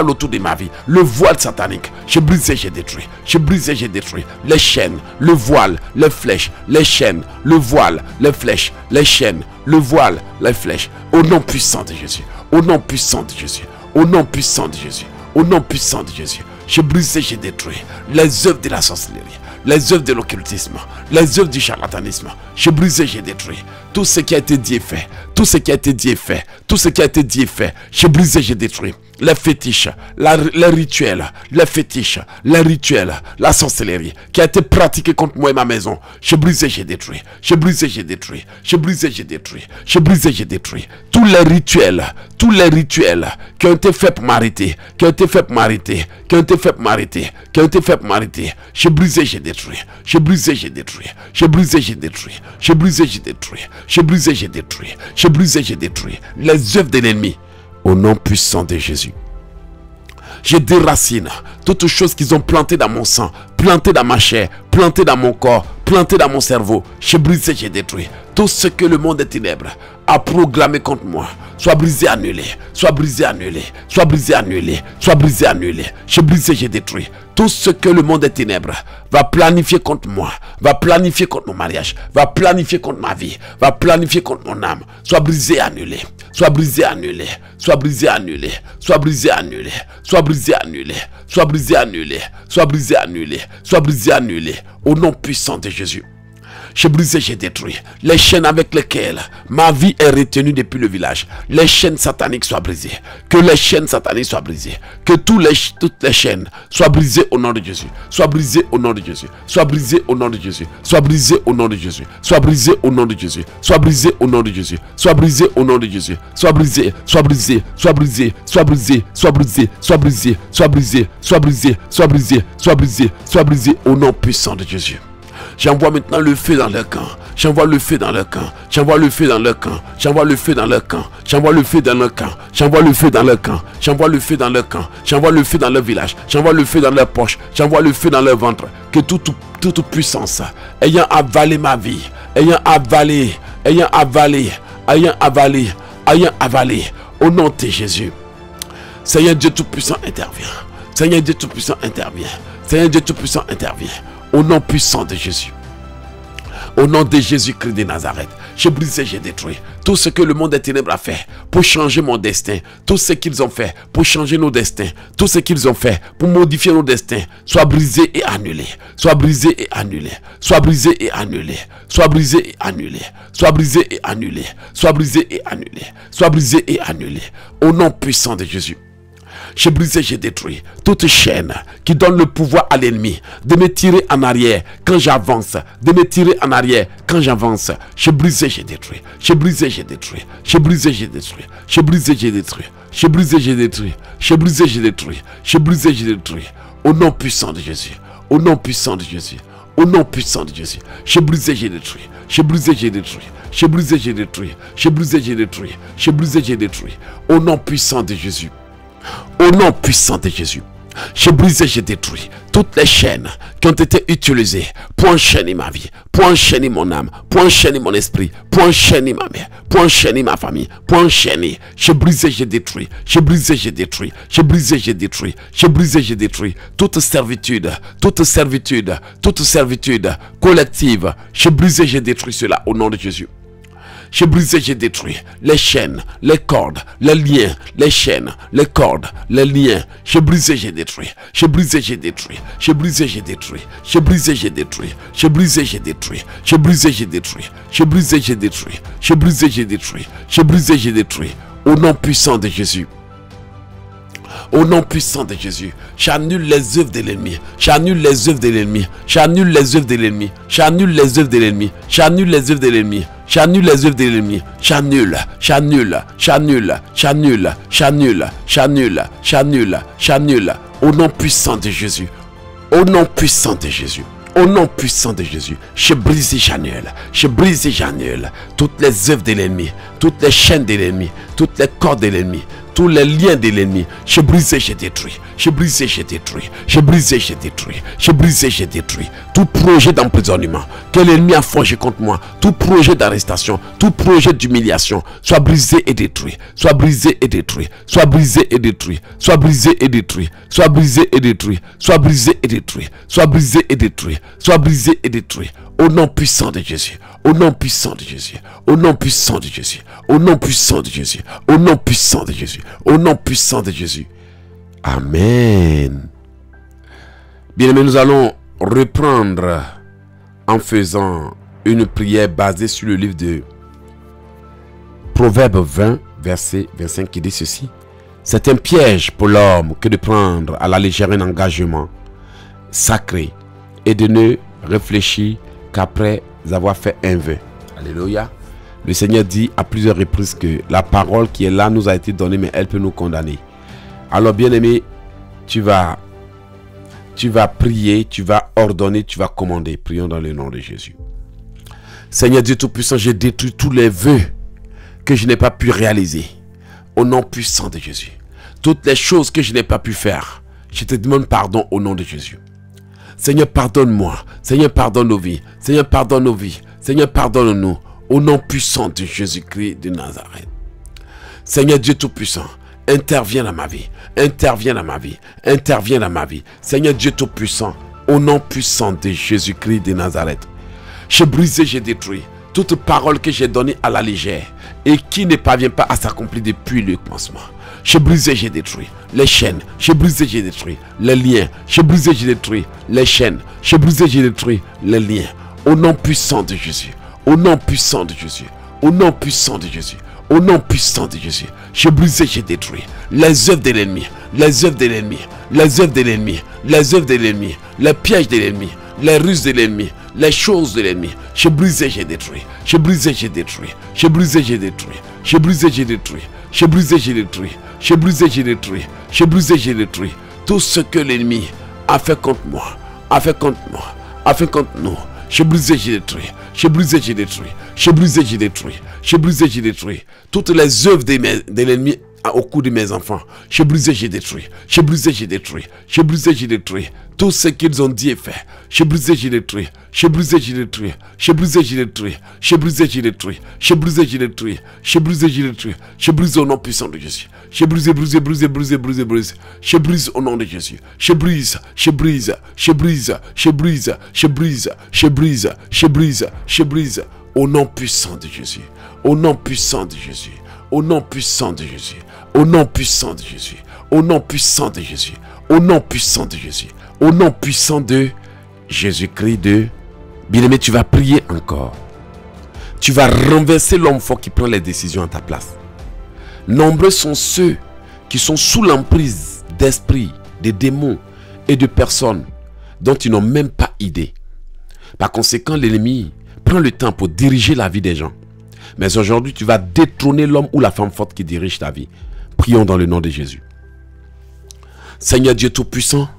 autour de ma vie, le voile satanique. J'ai brisé, j'ai détruit. J'ai brisé, j'ai détruit. Les chaînes, le voile, les flèches, les chaînes, le voile, les flèches, les chaînes, le voile, les flèches. Au nom puissant de Jésus. Au nom puissant de Jésus. Au nom puissant de Jésus. Au nom puissant de Jésus. J'ai brisé, j'ai détruit les œuvres de la sorcellerie, les œuvres de l'occultisme, les œuvres du charlatanisme. J'ai brisé, j'ai détruit tout ce qui a été dit et fait, tout ce qui a été dit et fait, tout ce qui a été dit et fait. J'ai brisé, j'ai détruit les fétiches, les rituels, les fétiches, les rituels, la sorcellerie qui a été pratiquée contre moi et ma maison. J'ai brisé, j'ai détruit. J'ai brisé, j'ai détruit. J'ai brisé, j'ai détruit. J'ai brisé, j'ai détruit tous les rituels qui ont été faits pour m'arrêter, qui ont été faits pour m'arrêter, qui ont été faits pour m'arrêter, qui ont été faits pour m'arrêter. J'ai brisé, j'ai détruit. J'ai brisé, j'ai détruit. J'ai brisé, j'ai détruit. J'ai brisé, j'ai détruit. J'ai brisé, j'ai détruit. J'ai brisé, j'ai détruit les œuvres de l'ennemi. Au nom puissant de Jésus. Je déracine toutes choses qu'ils ont plantées dans mon sang, plantées dans ma chair, plantées dans mon corps, plantées dans mon cerveau. J'ai brisé, j'ai détruit tout ce que le monde des ténèbres a proclamé contre moi. Soit brisé, annulé, soit brisé, annulé, soit brisé, annulé, soit brisé, annulé. J'ai brisé, j'ai détruit tout ce que le monde des ténèbres va planifier contre moi, va planifier contre mon mariage, va planifier contre ma vie, va planifier contre mon âme. Soit brisé, annulé, soit brisé, annulé, soit brisé, annulé, soit brisé, annulé, soit brisé, annulé, soit brisé, annulé, soit brisé, annulé, soit brisé, annulé. Au nom puissant de Jésus. J'ai brisé, j'ai détruit les chaînes avec lesquelles ma vie est retenue depuis le village. Les chaînes sataniques soient brisées. Que les chaînes sataniques soient brisées. Que toutes les chaînes soient brisées au nom de Jésus. Soient brisées au nom de Jésus. Soient brisées au nom de Jésus. Soient brisées au nom de Jésus. Soient brisées au nom de Jésus. Soient brisées au nom de Jésus. Soient brisées au nom de Jésus. Soient brisées, soient brisées, soient brisées, soient brisées, soient brisées, soient brisées, soient brisées, soient brisées, soient brisées, soient brisées, soient brisées au nom puissant de Jésus. J'envoie maintenant le feu dans leur camp. J'envoie le feu dans leur camp. J'envoie le feu dans leur camp. J'envoie le feu dans leur camp. J'envoie le feu dans leur camp. J'envoie le feu dans leur camp. J'envoie le feu dans leur camp. J'envoie le feu dans leur village. J'envoie le feu dans leur poche. J'envoie le feu dans leur ventre. Que toute puissance ayant avalé ma vie, ayant avalé, au nom de Jésus. Seigneur Dieu Tout-Puissant, intervient. Seigneur Dieu Tout-Puissant, intervient. Seigneur Dieu Tout-Puissant, intervient. Au nom puissant de Jésus. Au nom de Jésus-Christ de Nazareth, j'ai brisé, j'ai détruit tout ce que le monde des ténèbres a fait pour changer mon destin. Tout ce qu'ils ont fait pour changer nos destins. Tout ce qu'ils ont fait pour modifier nos destins. Soit brisé et annulé. Soit brisé et annulé. Soit brisé et annulé. Soit brisé et annulé. Soit brisé et annulé. Soit brisé et annulé. Soit brisé et annulé. Au nom puissant de Jésus. J'ai brisé, j'ai détruit toute chaîne qui donne le pouvoir à l'ennemi de me tirer en arrière quand j'avance, de me tirer en arrière quand j'avance. J'ai brisé, j'ai détruit. J'ai brisé, j'ai détruit. J'ai brisé, j'ai détruit. J'ai brisé, j'ai détruit. J'ai brisé, j'ai détruit. J'ai brisé, j'ai détruit. J'ai brisé, j'ai détruit. Au nom puissant de Jésus. Au nom puissant de Jésus. Au nom puissant de Jésus. J'ai brisé, j'ai détruit. J'ai brisé, j'ai détruit. J'ai brisé, j'ai détruit. J'ai brisé, j'ai détruit. J'ai brisé, j'ai détruit. Au nom puissant de Jésus. Au nom puissant de Jésus, j'ai brisé, j'ai détruit toutes les chaînes qui ont été utilisées pour enchaîner ma vie, pour enchaîner mon âme, pour enchaîner mon esprit, pour enchaîner ma mère, pour enchaîner ma famille, pour enchaîner. J'ai brisé, j'ai détruit, j'ai brisé, j'ai détruit, j'ai brisé, j'ai détruit, j'ai brisé, j'ai détruit toute servitude collective. J'ai brisé, j'ai détruit cela au nom de Jésus. J'ai brisé, j'ai détruit les chaînes, les cordes, les liens, les chaînes, les cordes, les liens. J'ai brisé, j'ai détruit. J'ai brisé, j'ai détruit. J'ai brisé, j'ai détruit. J'ai brisé, j'ai détruit. J'ai brisé, j'ai détruit. J'ai brisé, j'ai détruit. J'ai brisé, j'ai détruit. J'ai brisé, j'ai détruit. J'ai brisé, j'ai détruit. Au nom puissant de Jésus. Au nom puissant de Jésus, j'annule les œuvres de l'ennemi. J'annule les œuvres de l'ennemi. J'annule les œuvres de l'ennemi. J'annule les œuvres de l'ennemi. J'annule les œuvres de l'ennemi. J'annule les œuvres de l'ennemi. J'annule, j'annule, j'annule, j'annule, j'annule, j'annule, j'annule, j'annule. Au nom puissant de Jésus. Au nom puissant de Jésus. Au nom puissant de Jésus, je brise et j'annule. Je brise et j'annule toutes les œuvres de l'ennemi, toutes les chaînes de l'ennemi, toutes les cordes de l'ennemi, tous les liens de l'ennemi. Je brise et je détruis. Je brise et je détruis. Je brise et je détruis. Je brise et je détruis tout projet d'emprisonnement que l'ennemi a forgé contre moi, tout projet d'arrestation, tout projet d'humiliation, soit brisé et détruit. Soit brisé et détruit. Soit brisé et détruit. Soit brisé et détruit. Soit brisé et détruit. Soit brisé et détruit. Soit brisé et détruit. Soit brisé et détruit. Au nom puissant de Jésus. Au nom puissant de Jésus. Au nom puissant de Jésus. Au nom puissant de Jésus. Au nom puissant de Jésus. Au nom puissant de Jésus. Amen. Bien-aimés, nous allons reprendre en faisant une prière basée sur le livre de Proverbe 20, verset 25 qui dit ceci. C'est un piège pour l'homme que de prendre à la légère un engagement sacré et de ne réfléchir qu'après avoir fait un vœu. Alléluia. Le Seigneur dit à plusieurs reprises que la parole qui est là nous a été donnée, mais elle peut nous condamner. Alors bien-aimé, tu vas prier, tu vas ordonner, tu vas commander. Prions dans le nom de Jésus. Seigneur Dieu Tout-Puissant, j'ai détruit tous les vœux que je n'ai pas pu réaliser. Au nom puissant de Jésus. Toutes les choses que je n'ai pas pu faire, je te demande pardon au nom de Jésus. Seigneur, pardonne-moi. Seigneur, pardonne nos vies. Seigneur, pardonne nos vies. Seigneur, pardonne-nous. Au nom puissant de Jésus-Christ de Nazareth. Seigneur Dieu Tout-Puissant, interviens dans ma vie. Interviens dans ma vie. Interviens dans ma vie. Seigneur Dieu Tout-Puissant, au nom puissant de Jésus-Christ de Nazareth. J'ai brisé, j'ai détruit toute parole que j'ai donnée à la légère et qui ne parvient pas à s'accomplir depuis le commencement. J'ai brisé, j'ai détruit les chaînes. J'ai brisé, j'ai détruit les liens. J'ai brisé, j'ai détruit les chaînes. J'ai brisé, j'ai détruit les liens. Au nom puissant de Jésus. Au nom puissant de Jésus. Au nom puissant de Jésus. Au nom puissant de Jésus. J'ai brisé, j'ai détruit les œuvres de l'ennemi. Les œuvres de l'ennemi. Les œuvres de l'ennemi. Les œuvres de l'ennemi. Les pièges de l'ennemi. Les ruses de l'ennemi. Les choses de l'ennemi. J'ai brisé, j'ai détruit. J'ai brisé, j'ai détruit. J'ai brisé, j'ai détruit. J'ai brisé, j'ai détruit. J'ai brisé, j'ai détruit. J'ai brisé, j'ai détruit. J'ai brisé, j'ai détruit. Tout ce que l'ennemi a fait contre moi. A fait contre moi. A fait contre nous. J'ai brisé, j'ai détruit. J'ai brisé, j'ai détruit. J'ai brisé, j'ai détruit. J'ai brisé, j'ai détruit. Toutes les œuvres de l'ennemi au cours de mes enfants. J'ai brisé, j'ai détruit. J'ai brisé, j'ai détruit. J'ai brisé, j'ai détruit. Tout ce qu'ils ont dit et fait. J'ai brisé, j'ai détruit. J'ai brisé, j'ai détruit. J'ai brisé, j'ai détruit. J'ai brisé, j'ai détruit. J'ai brisé, j'ai détruit. J'ai brisé, j'ai détruit. J'ai brisé au nom puissant de Jésus. J'ai brisé, brisé, brisé, brisé, brisé, brisé. Je brise au nom de Jésus. Je brise, je brise, je brise, je brise, je brise, je brise, je brise, je brise. Au nom puissant de Jésus. Au nom puissant de Jésus. Au nom puissant de Jésus. Au nom puissant de Jésus. Au nom puissant de Jésus. Au nom puissant de Jésus. Au nom puissant de Jésus-Christ de... Bien-aimé, tu vas prier encore. Tu vas renverser l'homme fort qui prend les décisions à ta place. Nombreux sont ceux qui sont sous l'emprise d'esprits, de démons et de personnes dont ils n'ont même pas idée. Par conséquent, l'ennemi prend le temps pour diriger la vie des gens. Mais aujourd'hui, tu vas détrôner l'homme ou la femme forte qui dirige ta vie. Prions dans le nom de Jésus. Seigneur Dieu Tout-Puissant,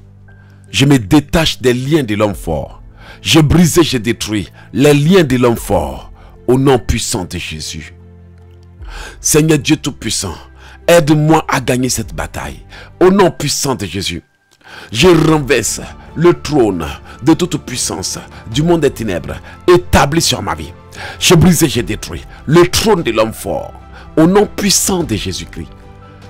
je me détache des liens de l'homme fort. Je brise et je détruis les liens de l'homme fort au nom puissant de Jésus. Seigneur Dieu Tout-Puissant, aide-moi à gagner cette bataille au nom puissant de Jésus. Je renverse le trône de toute puissance du monde des ténèbres établi sur ma vie. Je brise et je détruis le trône de l'homme fort au nom puissant de Jésus-Christ.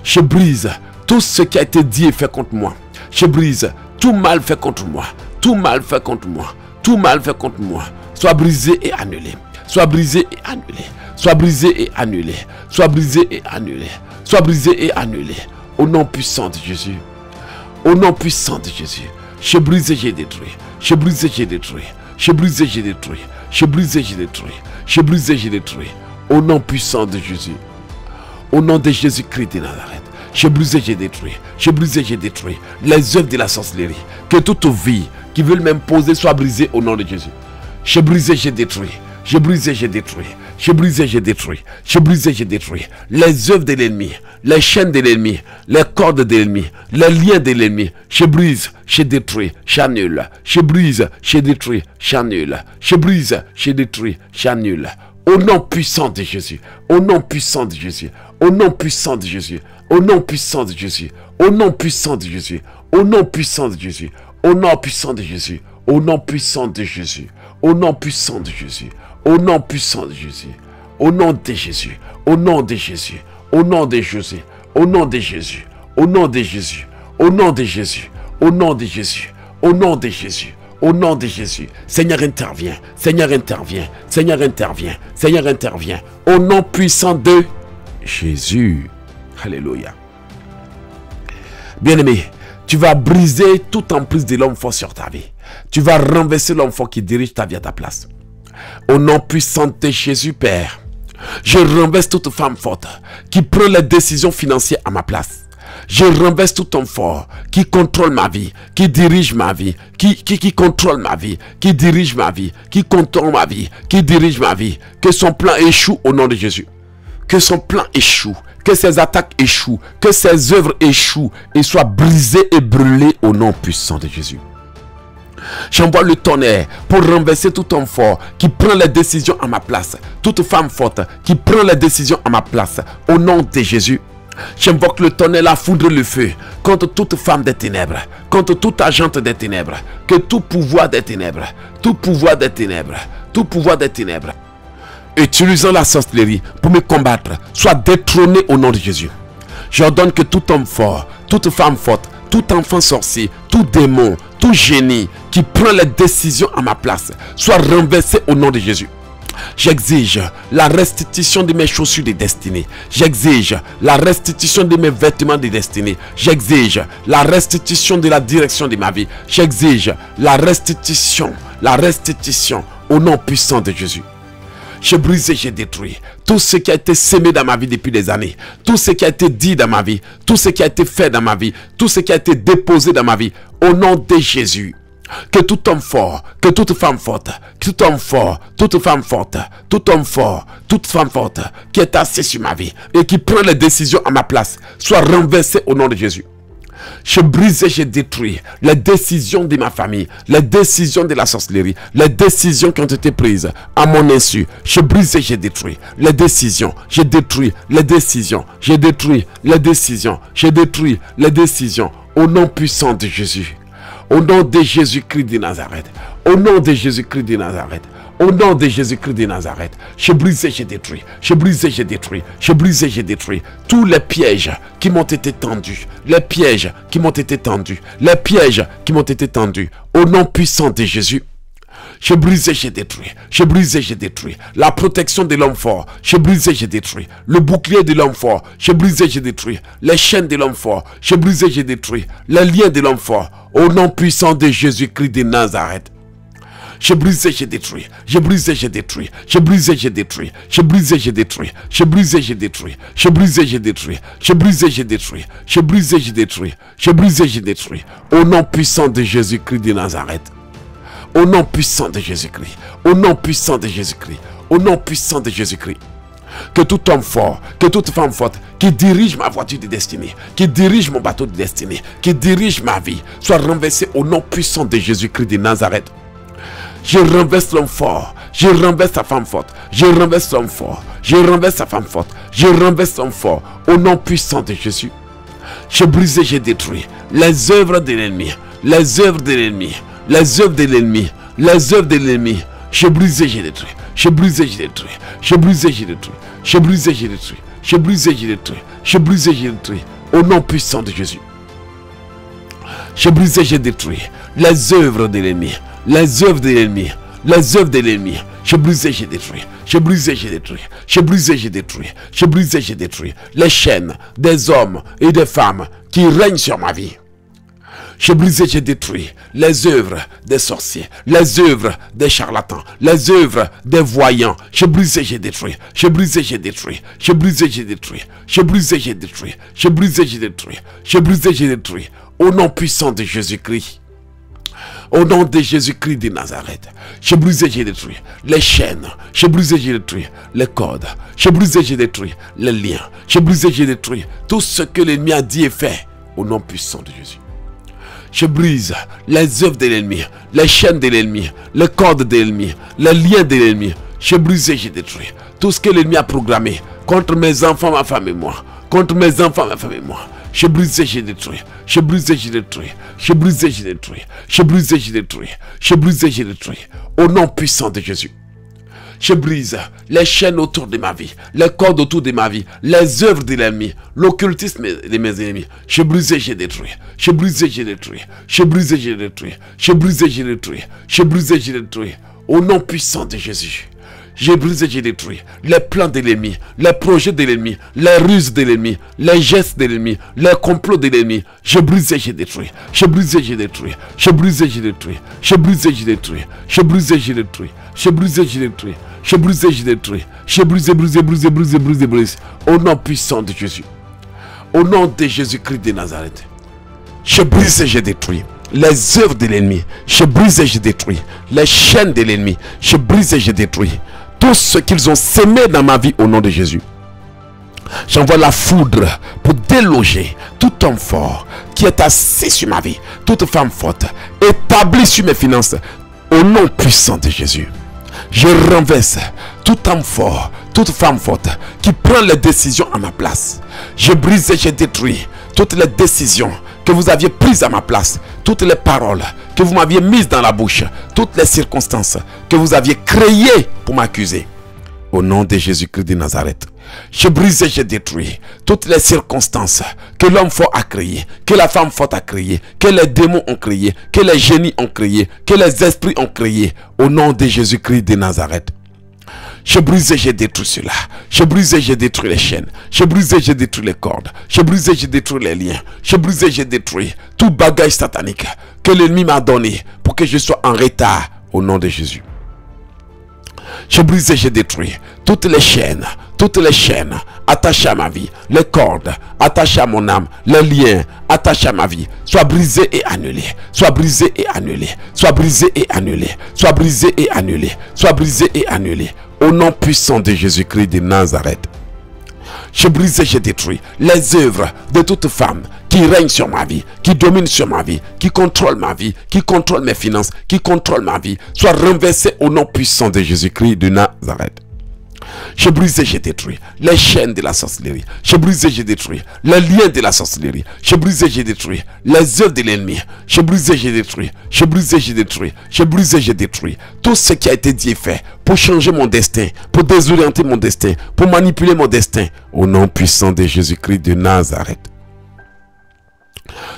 Je brise tout ce qui a été dit et fait contre moi. Je brise tout mal fait contre moi. Tout mal fait contre moi. Tout mal fait contre moi. Soit brisé et annulé. Soit brisé et annulé. Soit brisé et annulé. Soit brisé et annulé. Soit brisé et annulé. Au nom puissant de Jésus. Au nom puissant de Jésus. Je brise et je détruis. Je brise et je détruis. Je brise et je détruis. Je brise et je détruis. Je brise et je détruis. Au nom puissant de Jésus. Au nom de Jésus-Christ de Nazareth. Je brise et je détruis. Je brise et je détruis les œuvres de la sorcellerie. Que toute vie qui veut m'imposer soit brisée au nom de Jésus. Je brise et je détruis. Je brise et je détruis. Je brise et je détruis. Je brise et je détruis les œuvres de l'ennemi, les chaînes de l'ennemi, les cordes de l'ennemi, les liens de l'ennemi. Je brise, je détruis, j'annule. Je brise, je détruis, j'annule. Je brise, je détruis, j'annule. Au nom puissant de Jésus. Au nom puissant de Jésus. Au nom puissant de Jésus. Au nom puissant de Jésus. Au nom puissant de Jésus. Au nom puissant de Jésus. Au nom puissant de Jésus. Au nom puissant de Jésus. Au nom puissant de Jésus. Au nom puissant de Jésus. Au nom de Jésus. Au nom de Jésus. Au nom de Jésus. Au nom de Jésus. Au nom de Jésus. Au nom de Jésus. Au nom de Jésus. Au nom de Jésus. Au nom de Jésus. Seigneur intervient. Seigneur intervient. Seigneur intervient. Seigneur intervient. Au nom puissant de Jésus. Alléluia. Bien-aimé, tu vas briser toute emprise de l'homme fort sur ta vie. Tu vas renverser l'homme fort qui dirige ta vie à ta place. Au nom puissant de Jésus, Père, je renverse toute femme forte qui prend les décisions financières à ma place. Je renverse tout homme fort qui contrôle ma vie, qui dirige ma vie, qui contrôle ma vie, qui dirige ma vie, qui contrôle ma vie, qui dirige ma vie. Que son plan échoue au nom de Jésus. Que son plan échoue, que ses attaques échouent, que ses œuvres échouent et soient brisées et brûlées au nom puissant de Jésus. J'envoie le tonnerre pour renverser tout homme fort qui prend les décisions à ma place. Toute femme forte qui prend les décisions à ma place. Au nom de Jésus. J'invoque le tonnerre, la foudre, le feu contre toute femme des ténèbres, contre toute agente des ténèbres. Que tout pouvoir des ténèbres, tout pouvoir des ténèbres, tout pouvoir des ténèbres, utilisant la sorcellerie pour me combattre, soit détrôné au nom de Jésus. J'ordonne que tout homme fort, toute femme forte, tout enfant sorcier, tout démon, tout génie qui prend les décisions à ma place soit renversé au nom de Jésus. J'exige la restitution de mes chaussures de destinée. J'exige la restitution de mes vêtements de destinée. J'exige la restitution de la direction de ma vie. J'exige la restitution au nom puissant de Jésus. Je brise et je détruis tout ce qui a été semé dans ma vie depuis des années. Tout ce qui a été dit dans ma vie. Tout ce qui a été fait dans ma vie. Tout ce qui a été déposé dans ma vie. Au nom de Jésus. Que tout homme fort, que toute femme forte, que tout homme fort, toute femme forte, tout homme fort, toute femme forte qui est assis sur ma vie et qui prend les décisions à ma place soit renversé au nom de Jésus. Je brise et je détruis les décisions de ma famille, les décisions de la sorcellerie, les décisions qui ont été prises à mon insu. Je brise et je détruis les décisions, je détruis les décisions, je détruis les décisions, je détruis les décisions au nom puissant de Jésus. Au nom de Jésus-Christ de Nazareth, au nom de Jésus-Christ de Nazareth, au nom de Jésus-Christ de Nazareth, je brise et je détruis, je brise et je détruis, je brise et je détruis tous les pièges qui m'ont été tendus, les pièges qui m'ont été tendus, les pièges qui m'ont été tendus, au nom puissant de Jésus. Je brise et je détruis, je brise et je détruis la protection de l'homme fort, je brise et je détruis le bouclier de l'homme fort, je brise et je détruis les chaînes de l'homme fort, je brise et je détruis les liens de l'homme fort, au nom puissant de Jésus-Christ de Nazareth. Je brise et je détruis, je brise et je détruis, je brise et je détruis, je brise et je détruis, je brise et je détruis, je brise et je détruis, je brise et je détruis, je brise et je détruis, je brise et je détruis, au nom puissant de Jésus-Christ de Nazareth. Au nom puissant de Jésus-Christ, au nom puissant de Jésus-Christ, au nom puissant de Jésus-Christ. Que tout homme fort, que toute femme forte qui dirige ma voiture de destinée, qui dirige mon bateau de destinée, qui dirige ma vie, soit renversé au nom puissant de Jésus-Christ de Nazareth. Je renverse l'homme fort, je renverse sa femme forte, je renverse l'homme fort, je renverse sa femme forte, je renverse l'homme fort, au nom puissant de Jésus. Je brise et je détruis les œuvres de l'ennemi, les œuvres de l'ennemi, les œuvres de l'ennemi, les œuvres de l'ennemi. Je brise et je détruis, je brise et je détruis, je brise et je détruis, je brise et je détruis, je brise et je détruis, je brise et je détruis, au nom puissant de Jésus. Je brise et je détruis les œuvres de l'ennemi, les œuvres de l'ennemi, les œuvres de l'ennemi. Je brise et je détruis, je brise et je détruis, je brise et je détruis, je brise et je détruis les chaînes des hommes et des femmes qui règnent sur ma vie. Je brise et je détruis les œuvres des sorciers, les œuvres des charlatans, les œuvres des voyants. Je brise et je détruis, je brise et je détruis, je brise et je détruis, je brise et je détruis, je brise et je détruis, je brise et je détruis, au nom puissant de Jésus-Christ. Au nom de Jésus-Christ de Nazareth, je brise et je détruis les chaînes, je brise et je détruis les cordes, je brise et je détruis les liens, je brise et je détruis tout ce que l'ennemi a dit et fait, au nom puissant de Jésus. Je brise les œuvres de l'ennemi, les chaînes de l'ennemi, les cordes de l'ennemi, les liens de l'ennemi. Je brise et je détruis tout ce que l'ennemi a programmé contre mes enfants, ma femme et moi. Contre mes enfants, ma femme et moi. Je brise et je détruis. Je brise et je détruis. Je brise et je détruis. Je brise et je détruis. Je brise et je détruis. Au nom puissant de Jésus. Je brise les chaînes autour de ma vie, les cordes autour de ma vie, les œuvres de l'ennemi, l'occultisme de mes ennemis. Je brise et je détruis. Je brise et je détruis. Je brise et je détruis. Je brise et je détruis. Je brise et je détruis. Au nom puissant de Jésus. Je brise et je détruis les plans de l'ennemi, les projets de l'ennemi, les ruses de l'ennemi, les gestes de l'ennemi, les complots de l'ennemi. Je brise et je détruis. Je brise et je détruis. Je brise et je détruis. Je brise et je détruis. Je brise et je détruis. Je brise et je détruis. Je brise et je détruis. Je brise et brise et brise et brise et brise et brise. Au nom puissant de Jésus. Au nom de Jésus-Christ de Nazareth. Je brise et je détruis les œuvres de l'ennemi. Je brise et je détruis les chaînes de l'ennemi. Je brise et je détruis tout ce qu'ils ont sémé dans ma vie au nom de Jésus. J'envoie la foudre pour déloger tout homme fort qui est assis sur ma vie, toute femme forte établie sur mes finances, au nom puissant de Jésus. Je renverse tout homme fort, toute femme forte qui prend les décisions à ma place. Je brise et je détruis toutes les décisions que vous aviez prises à ma place, toutes les paroles que vous m'aviez mises dans la bouche, toutes les circonstances que vous aviez créées pour m'accuser. Au nom de Jésus-Christ de Nazareth, je brise et je détruis toutes les circonstances que l'homme fort a créées, que la femme forte a créées, que les démons ont créées, que les génies ont créées, que les esprits ont créées. Au nom de Jésus-Christ de Nazareth. Je brise et je détruis cela. Je brise et je détruis les chaînes. Je brise et je détruis les cordes. Je brise et je détruis les liens. Je brise et je détruis tout bagage satanique que l'ennemi m'a donné pour que je sois en retard au nom de Jésus. Je brise et je détruis toutes les chaînes attachées à ma vie, les cordes attachées à mon âme, les liens attachés à ma vie, soient brisés et annulés, soient brisés et annulés, soient brisés et annulés, soient brisés et annulés, soient brisés et annulés. Au nom puissant de Jésus-Christ de Nazareth. Je brise et je détruis les œuvres de toute femme qui qui règne sur ma vie, qui domine sur ma vie, qui contrôle ma vie, qui contrôle mes finances, qui contrôle ma vie, soit renversé au nom puissant de Jésus-Christ de Nazareth. Je brise et je détruis les chaînes de la sorcellerie. Je brise et je détruis les liens de la sorcellerie. Je brise et je détruis les œuvres de l'ennemi. Je brise et je détruis. Je brise et je détruis. Je brise et je détruis tout ce qui a été dit et fait pour changer mon destin, pour désorienter mon destin, pour manipuler mon destin. Au nom puissant de Jésus-Christ de Nazareth.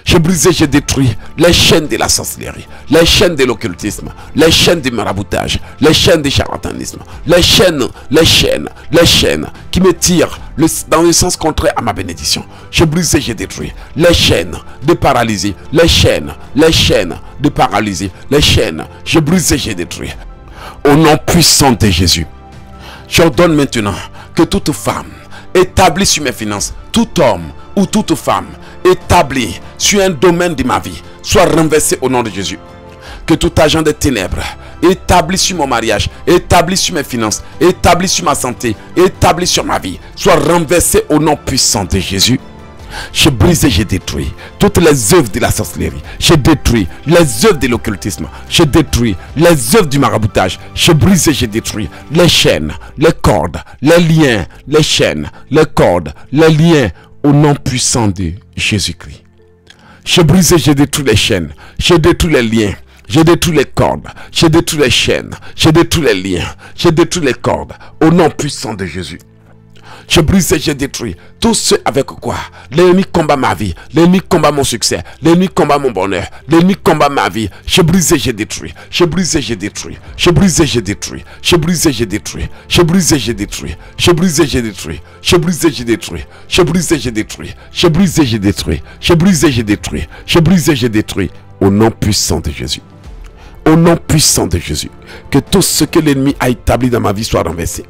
Je brise et je détruis les chaînes de la sorcellerie, les chaînes de l'occultisme, les chaînes du maraboutage, les chaînes du charlatanisme, les chaînes qui me tirent dans le sens contraire à ma bénédiction. Je brise et je détruis les chaînes de paralysie, les chaînes de paralysie, les chaînes. Je brise et je détruis. Au nom puissant de Jésus, j'ordonne maintenant que toute femme établie sur mes finances, tout homme ou toute femme établi sur un domaine de ma vie soit renversé au nom de Jésus. Que tout agent de ténèbres établi sur mon mariage, établi sur mes finances, établi sur ma santé, établi sur ma vie soit renversé au nom puissant de Jésus. Je brise et je détruis toutes les œuvres de la sorcellerie. Je détruis les œuvres de l'occultisme. Je détruis les œuvres du maraboutage. Je brise et je détruis les chaînes, les cordes, les liens, les chaînes, les cordes, les liens au nom puissant de Jésus-Christ. Je brise et je détruis les chaînes. Je détruis les liens. Je détruis les cordes. Je détruis les chaînes. Je détruis les liens. Je détruis les cordes au nom puissant de Jésus. Je brise et je détruis tout ce avec quoi l'ennemi combat ma vie, l'ennemi combat mon succès, l'ennemi combat mon bonheur, l'ennemi combat ma vie. Je brise et je détruis, je brise et je détruis, je brise et je détruis, je brise et je détruis, je brise et je détruis, je brise et je détruis, je brise et je détruis, je brise et je détruis, je brise et je détruis, je brise et je détruis, je brise et je détruis au nom puissant de Jésus. Au nom puissant de Jésus, que tout ce que l'ennemi a établi dans ma vie soit renversé.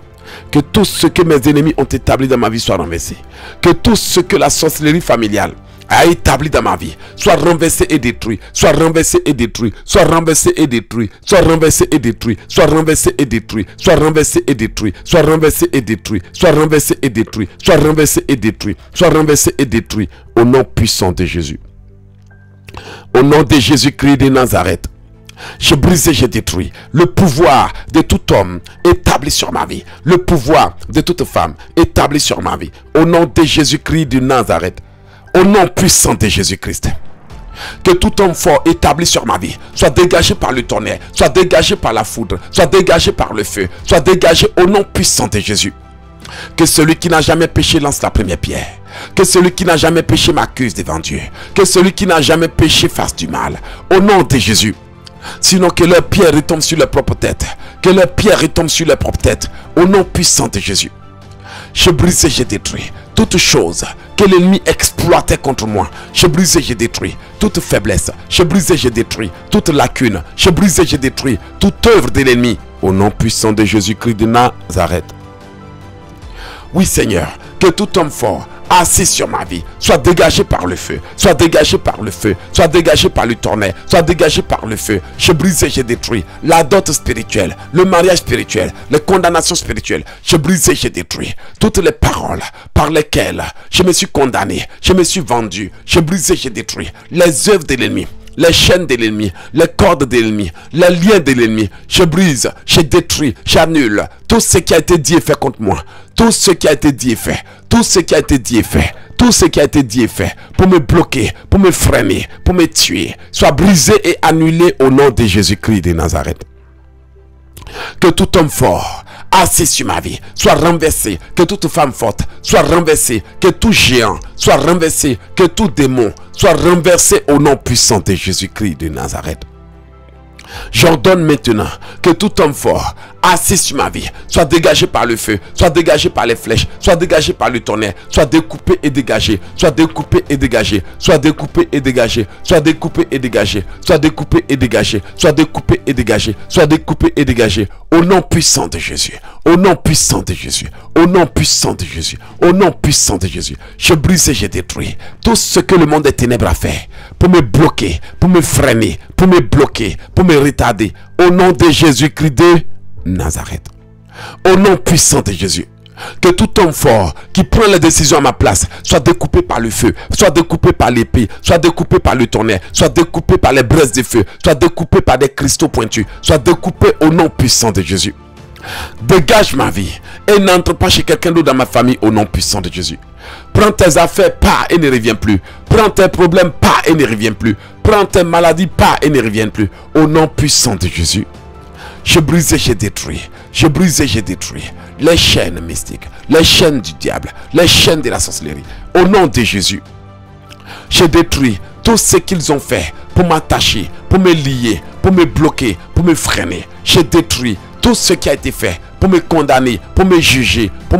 Que tout ce que mes ennemis ont établi dans ma vie soit renversé. Que tout ce que la sorcellerie familiale a établi dans ma vie soit renversé et détruit. Soit renversé et détruit. Soit renversé et détruit. Soit renversé et détruit. Soit renversé et détruit. Soit renversé et détruit. Soit renversé et détruit. Soit renversé et détruit. Soit renversé et détruit. Soit renversé et détruit. Au nom puissant de Jésus. Au nom de Jésus-Christ de Nazareth. Je brise et je détruis le pouvoir de tout homme établi sur ma vie, le pouvoir de toute femme établi sur ma vie, au nom de Jésus-Christ de Nazareth, au nom puissant de Jésus-Christ. Que tout homme fort établi sur ma vie soit dégagé par le tonnerre, soit dégagé par la foudre, soit dégagé par le feu, soit dégagé au nom puissant de Jésus. Que celui qui n'a jamais péché lance la première pierre. Que celui qui n'a jamais péché m'accuse devant Dieu. Que celui qui n'a jamais péché fasse du mal, au nom de Jésus. Sinon que leur pierre retombe sur leur propre tête. Que leur pierre retombe sur leur propre tête. Au nom puissant de Jésus. Je brise et je détruis toute chose que l'ennemi exploitait contre moi. Je brise et je détruis toute faiblesse. Je brise et je détruis toute lacune. Je brise et je détruis toute œuvre de l'ennemi. Au nom puissant de Jésus-Christ de Nazareth. Oui Seigneur, que tout homme fort assis sur ma vie soit dégagé par le feu, soit dégagé par le feu, soit dégagé par le tonnerre, soit dégagé par le feu. Je brise et je détruis la dot spirituelle, le mariage spirituel, les condamnations spirituelles. Je brise et je détruis toutes les paroles par lesquelles je me suis condamné, je me suis vendu. Je brise et je détruis les œuvres de l'ennemi, les chaînes de l'ennemi, les cordes de l'ennemi, les liens de l'ennemi. Je brise, je détruis, j'annule tout ce qui a été dit et fait contre moi. Tout ce qui a été dit et fait, tout ce qui a été dit et fait, tout ce qui a été dit et fait pour me bloquer, pour me freiner, pour me tuer, soit brisé et annulé au nom de Jésus-Christ de Nazareth. Que tout homme fort assis sur ma vie soit renversé, que toute femme forte soit renversée, que tout géant soit renversé, que tout démon soit renversé au nom puissant de Jésus-Christ de Nazareth. J'ordonne maintenant que tout homme fort assis sur ma vie soit dégagé par le feu, soit dégagé par les flèches, soit dégagé par le tonnerre, soit découpé et dégagé, soit découpé et dégagé, soit découpé et dégagé, soit découpé et dégagé, soit découpé et dégagé, soit découpé et dégagé, soit découpé et dégagé, au nom puissant de Jésus, au nom puissant de Jésus, au nom puissant de Jésus, au nom puissant de Jésus. Je brise et je détruis tout ce que le monde des ténèbres a fait pour me bloquer, pour me freiner, pour me bloquer, pour me retarder, au nom de Jésus-Christ de Nazareth. Au nom puissant de Jésus, Que tout homme fort qui prend les décisions à ma place soit découpé par le feu, soit découpé par l'épée, soit découpé par le tonnerre, soit découpé par les braises de feu, soit découpé par des cristaux pointus, soit découpé au nom puissant de Jésus. Dégage ma vie et n'entre pas chez quelqu'un d'autre dans ma famille au nom puissant de Jésus. Prends tes affaires, pars et ne reviens plus. Prends tes problèmes, pars et ne reviens plus. Prends tes maladies, pars et ne reviens plus. Au nom puissant de Jésus. Je brise et je détruis. Je brise et je détruis les chaînes mystiques, les chaînes du diable, les chaînes de la sorcellerie. Au nom de Jésus. Je détruis tout ce qu'ils ont fait pour m'attacher, pour me lier, pour me bloquer, pour me freiner. Je détruis tout ce qui a été fait pour me condamner, pour me juger, pour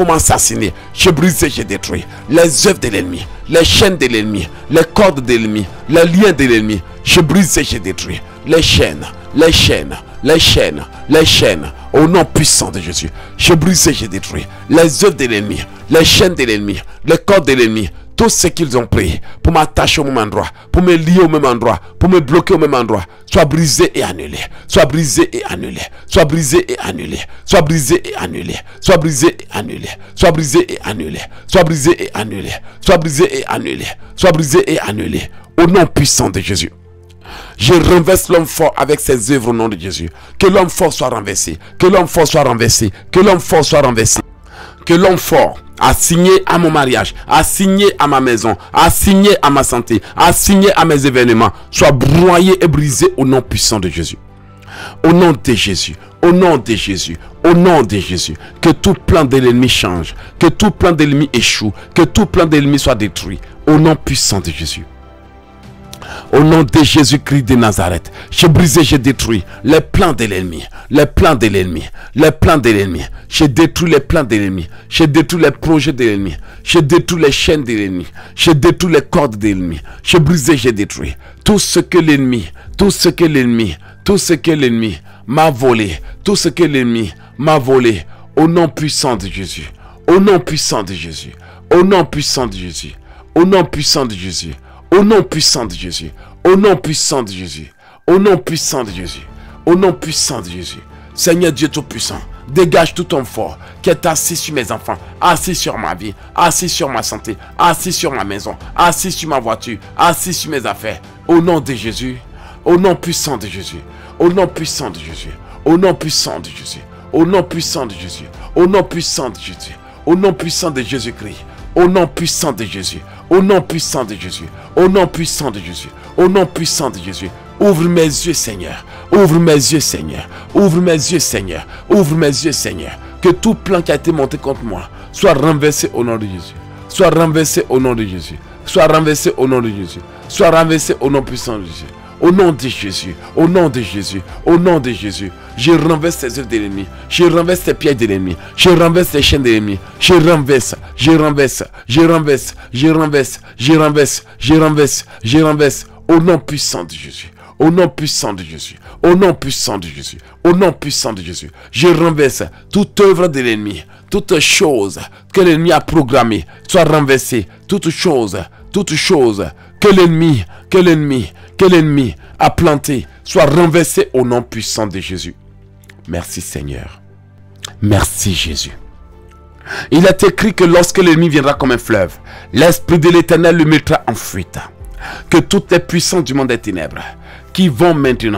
m'assassiner. Je brise et je détruis les œuvres de l'ennemi, les chaînes de l'ennemi, les cordes de l'ennemi, les liens de l'ennemi. Je brise et je détruis les chaînes, les chaînes, les chaînes, les chaînes. Au nom puissant de Jésus, je brise et je détruis les œuvres de l'ennemi, les chaînes de l'ennemi, les cordes de l'ennemi. Tout ce qu'ils ont pris pour m'attacher au même endroit, pour me lier au même endroit, pour me bloquer au même endroit, soit brisé et annulé, soit brisé et annulé, soit brisé et annulé, soit brisé et annulé, soit brisé et annulé, soit brisé et annulé, soit brisé et annulé, soit brisé et annulé, soit brisé et annulé. Au nom puissant de Jésus. Je renverse l'homme fort avec ses œuvres au nom de Jésus. Que l'homme fort soit renversé, que l'homme fort soit renversé, que l'homme fort soit renversé, que l'homme fort assigné à mon mariage, assigné à ma maison, assigné à ma santé, assigné à mes événements, soit broyé et brisé au nom puissant de Jésus. Au nom de Jésus, au nom de Jésus, au nom de Jésus, que tout plan de l'ennemi change, que tout plan de l'ennemi échoue, que tout plan de l'ennemi soit détruit, au nom puissant de Jésus. Au nom de Jésus-Christ de Nazareth, je brise et je détruis les plans de l'ennemi, les plans de l'ennemi, les plans de l'ennemi. Je détruis les plans de l'ennemi, je détruis les projets de l'ennemi, je détruis les chaînes de l'ennemi, je détruis les cordes de l'ennemi. Je brise et je détruis tout ce que l'ennemi, tout ce que l'ennemi, tout ce que l'ennemi m'a volé, tout ce que l'ennemi m'a volé. Au nom puissant de Jésus, au nom puissant de Jésus, au nom puissant de Jésus, au nom puissant de Jésus. Au nom puissant de Jésus, au nom puissant de Jésus, au nom puissant de Jésus, au nom puissant de Jésus. Seigneur Dieu Tout-Puissant, dégage tout homme fort qui est assis sur mes enfants, assis sur ma vie, assis sur ma santé, assis sur ma maison, assis sur ma voiture, assis sur mes affaires. Au nom de Jésus, au nom puissant de Jésus, au nom puissant de Jésus, au nom puissant de Jésus, au nom puissant de Jésus, au nom puissant de Jésus, au nom puissant de Jésus-Christ, au nom puissant de Jésus, au nom puissant de Jésus, au nom puissant de Jésus, au nom puissant de Jésus. Ouvre mes yeux, Seigneur. Ouvre mes yeux, Seigneur. Ouvre mes yeux, Seigneur. Ouvre mes yeux, Seigneur. Que tout plan qui a été monté contre moi soit renversé au nom de Jésus. Soit renversé au nom de Jésus. Soit renversé au nom de Jésus. Soit renversé au nom puissant de Jésus. Au nom de Jésus, au nom de Jésus, au nom de Jésus, je renverse les œuvres de l'ennemi, je renverse les pièges de l'ennemi, je renverse les chaînes de l'ennemi, je renverse, je renverse, je renverse, je renverse, je renverse, je renverse, je renverse, au nom puissant de Jésus, au nom puissant de Jésus, au nom puissant de Jésus, au nom puissant de Jésus, je renverse toute œuvre de l'ennemi, toute chose que l'ennemi a programmée soit renversée, toute chose que l'ennemi a planté soit renversé au nom puissant de Jésus. Merci Seigneur. Merci Jésus. Il est écrit que lorsque l'ennemi viendra comme un fleuve, l'Esprit de l'Éternel le mettra en fuite. Que toutes les puissances du monde des ténèbres qui vont maintenant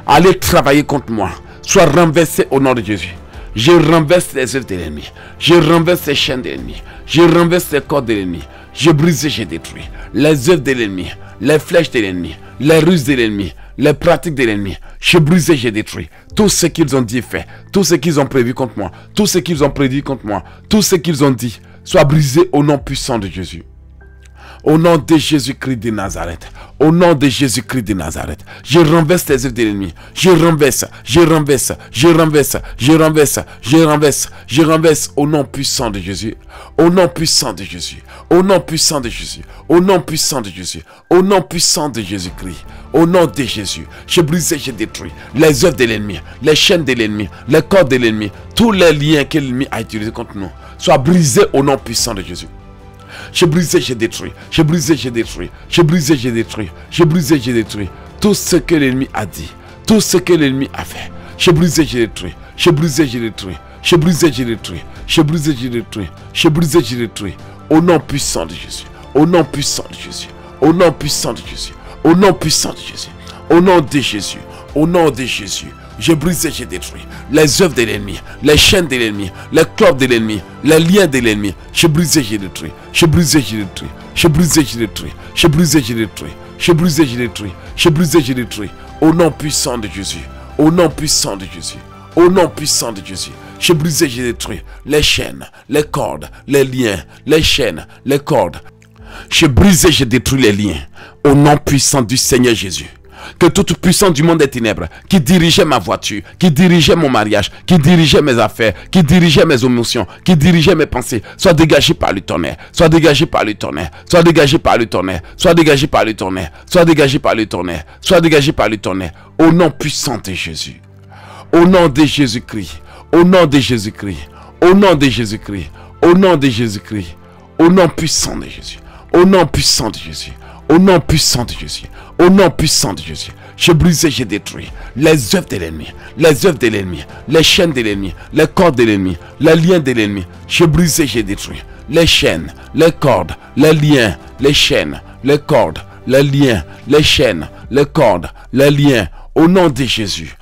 aller travailler contre moi soient renversées au nom de Jésus. Je renverse les œuvres de l'ennemi. Je renverse les chaînes de l'ennemi. Je renverse les cordes de l'ennemi. Je brise et je détruis les œuvres de l'ennemi, les flèches de l'ennemi, les ruses de l'ennemi, les pratiques de l'ennemi. Je brise et je détruis tout ce qu'ils ont dit et fait, tout ce qu'ils ont prévu contre moi, tout ce qu'ils ont prédit contre moi, tout ce qu'ils ont dit soit brisé au nom puissant de Jésus. Au nom de Jésus-Christ de Nazareth. Au nom de Jésus-Christ de Nazareth. Je renverse les œuvres de l'ennemi. Je renverse, je renverse, je renverse, je renverse, je renverse, je renverse au nom puissant de Jésus. Au nom puissant de Jésus. Au nom puissant de Jésus. Au nom puissant de Jésus. Au nom puissant de Jésus-Christ. Au nom de Jésus. Je brise et je détruis les œuvres de l'ennemi, les chaînes de l'ennemi, les cordes de l'ennemi, tous les liens que l'ennemi a utilisés contre nous soient brisés au nom puissant de Jésus. Je brise et je détruis. Je brise et je détruis. Je brise et je détruis. Je brise et je détruis tout ce que l'ennemi a dit, tout ce que l'ennemi a fait, Je brise et je détruis. Je brise et je détruis. Je brise et je détruis. Je brise et je détruis. Je brise et je détruis. Au nom puissant de Jésus. Au nom puissant de Jésus. Au nom puissant de Jésus. Au nom puissant de Jésus. Au nom de Jésus. Au nom de Jésus. Je brise et je détruis les œuvres de l'ennemi, les chaînes de l'ennemi, les cordes de l'ennemi, les liens de l'ennemi. Je brise et je détruis. Je brise et je détruis. Je brise et je détruis. Je brise et je détruis. Je brise et je détruis. Je brise et je détruis. Au nom puissant de Jésus. Au nom puissant de Jésus. Au nom puissant de Jésus. Je brise et je détruis les chaînes, les cordes, les liens, les chaînes, les cordes. Je brise et je détruis les liens. Au nom puissant du Seigneur Jésus. Que toute puissance du monde des ténèbres qui dirigeait ma voiture, qui dirigeait mon mariage, qui dirigeait mes affaires, qui dirigeait mes émotions, qui dirigeait mes pensées, soit dégagée par le tonnerre, soit dégagée par le tonnerre, soit dégagée par le tonnerre, soit dégagée par le tonnerre, soit dégagée par le tonnerre, soit dégagée par le tonnerre. Au nom puissant de Jésus. Au nom de Jésus-Christ. Au nom de Jésus-Christ. Au nom de Jésus-Christ. Au nom de Jésus-Christ. Au nom puissant de Jésus. Au nom puissant de Jésus. Au nom puissant de Jésus. Au nom puissant de Jésus. Je brise et je détruis les œuvres de l'ennemi, les œuvres de l'ennemi, les chaînes de l'ennemi, les cordes de l'ennemi, les liens de l'ennemi. Je brise et je détruis les chaînes, les cordes, les liens, les chaînes, les cordes, les liens, les chaînes, les cordes, les liens. Au nom de Jésus.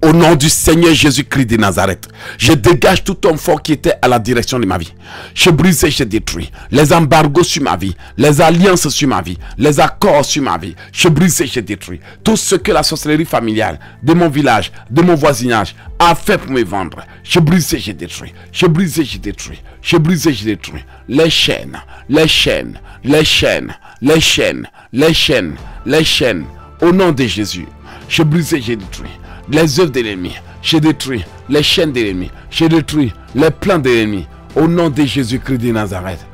Au nom du Seigneur Jésus-Christ de Nazareth, je dégage tout homme fort qui était à la direction de ma vie. Je brise et je détruis les embargos sur ma vie, les alliances sur ma vie, les accords sur ma vie. Je brise et je détruis tout ce que la sorcellerie familiale de mon village, de mon voisinage a fait pour me vendre. Je brise et je détruis. Je brise et je détruis. Je brise et je détruis les chaînes, les chaînes, les chaînes, les chaînes, les chaînes, les chaînes. Au nom de Jésus, je brise et je détruis les œuvres de l'ennemi. Je détruis les chaînes de l'ennemi. Je détruis les plans de l'ennemi. Au nom de Jésus-Christ de Nazareth.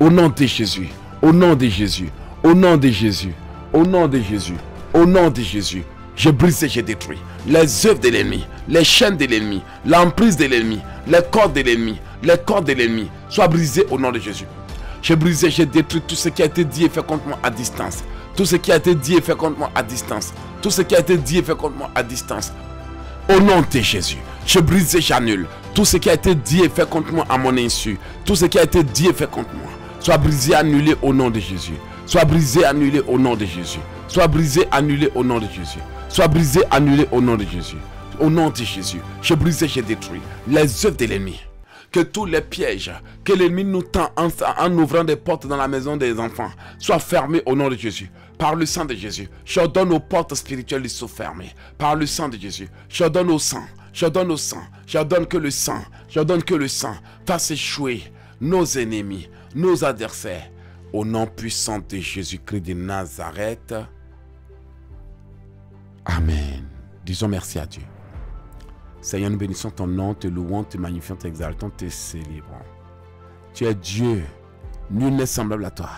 Au nom de Jésus. Au nom de Jésus. Au nom de Jésus. Au nom de Jésus. Au nom de Jésus. Je brise et je détruis les œuvres de l'ennemi, les chaînes de l'ennemi, l'emprise de l'ennemi, les cordes de l'ennemi, les cordes de l'ennemi. Soient brisées au nom de Jésus. Je brise et je détruis tout ce qui a été dit et fait contre moi à distance. Tout ce qui a été dit et fait contre moi à distance. Tout ce qui a été dit et fait contre moi à distance. Au nom de Jésus, je brise et j'annule tout ce qui a été dit et fait contre moi à mon insu. Tout ce qui a été dit et fait contre moi. Soit brisé, annulé au nom de Jésus. Soit brisé, annulé au nom de Jésus. Soit brisé, annulé au nom de Jésus. Soit brisé, annulé au nom de Jésus. Au nom de Jésus, je brise et je détruis les œuvres de l'ennemi. Que tous les pièges que l'ennemi nous tend en ouvrant des portes dans la maison des enfants soient fermés au nom de Jésus. Par le sang de Jésus, j'ordonne aux portes spirituelles de se fermer. Par le sang de Jésus, j'ordonne au sang, j'ordonne au sang, j'ordonne que le sang fasse échouer nos ennemis, nos adversaires. Au nom puissant de Jésus-Christ de Nazareth. Amen. Disons merci à Dieu. Seigneur, nous bénissons ton nom, te louons, te magnifions, t'exaltons, te célébrons. Tu es Dieu, nul n'est semblable à toi.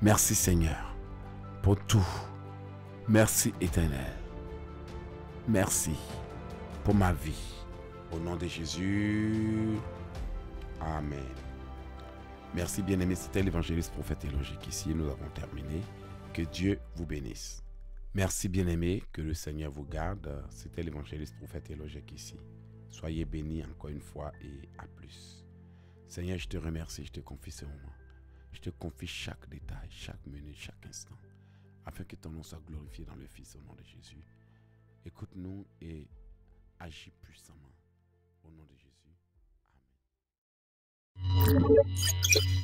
Merci Seigneur pour tout. Merci Éternel. Merci pour ma vie. Au nom de Jésus. Amen. Merci bien-aimés, c'était l'évangéliste prophète et logique ici. Nous avons terminé. Que Dieu vous bénisse. Merci bien-aimés, que le Seigneur vous garde. C'était l'évangéliste prophète et logique ici. Soyez bénis encore une fois et à plus. Seigneur, je te remercie, je te confie ce moment. Je te confie chaque détail, chaque minute, chaque instant, afin que ton nom soit glorifié dans le Fils au nom de Jésus. Écoute-nous et agis puissamment au nom de Jésus. Amen.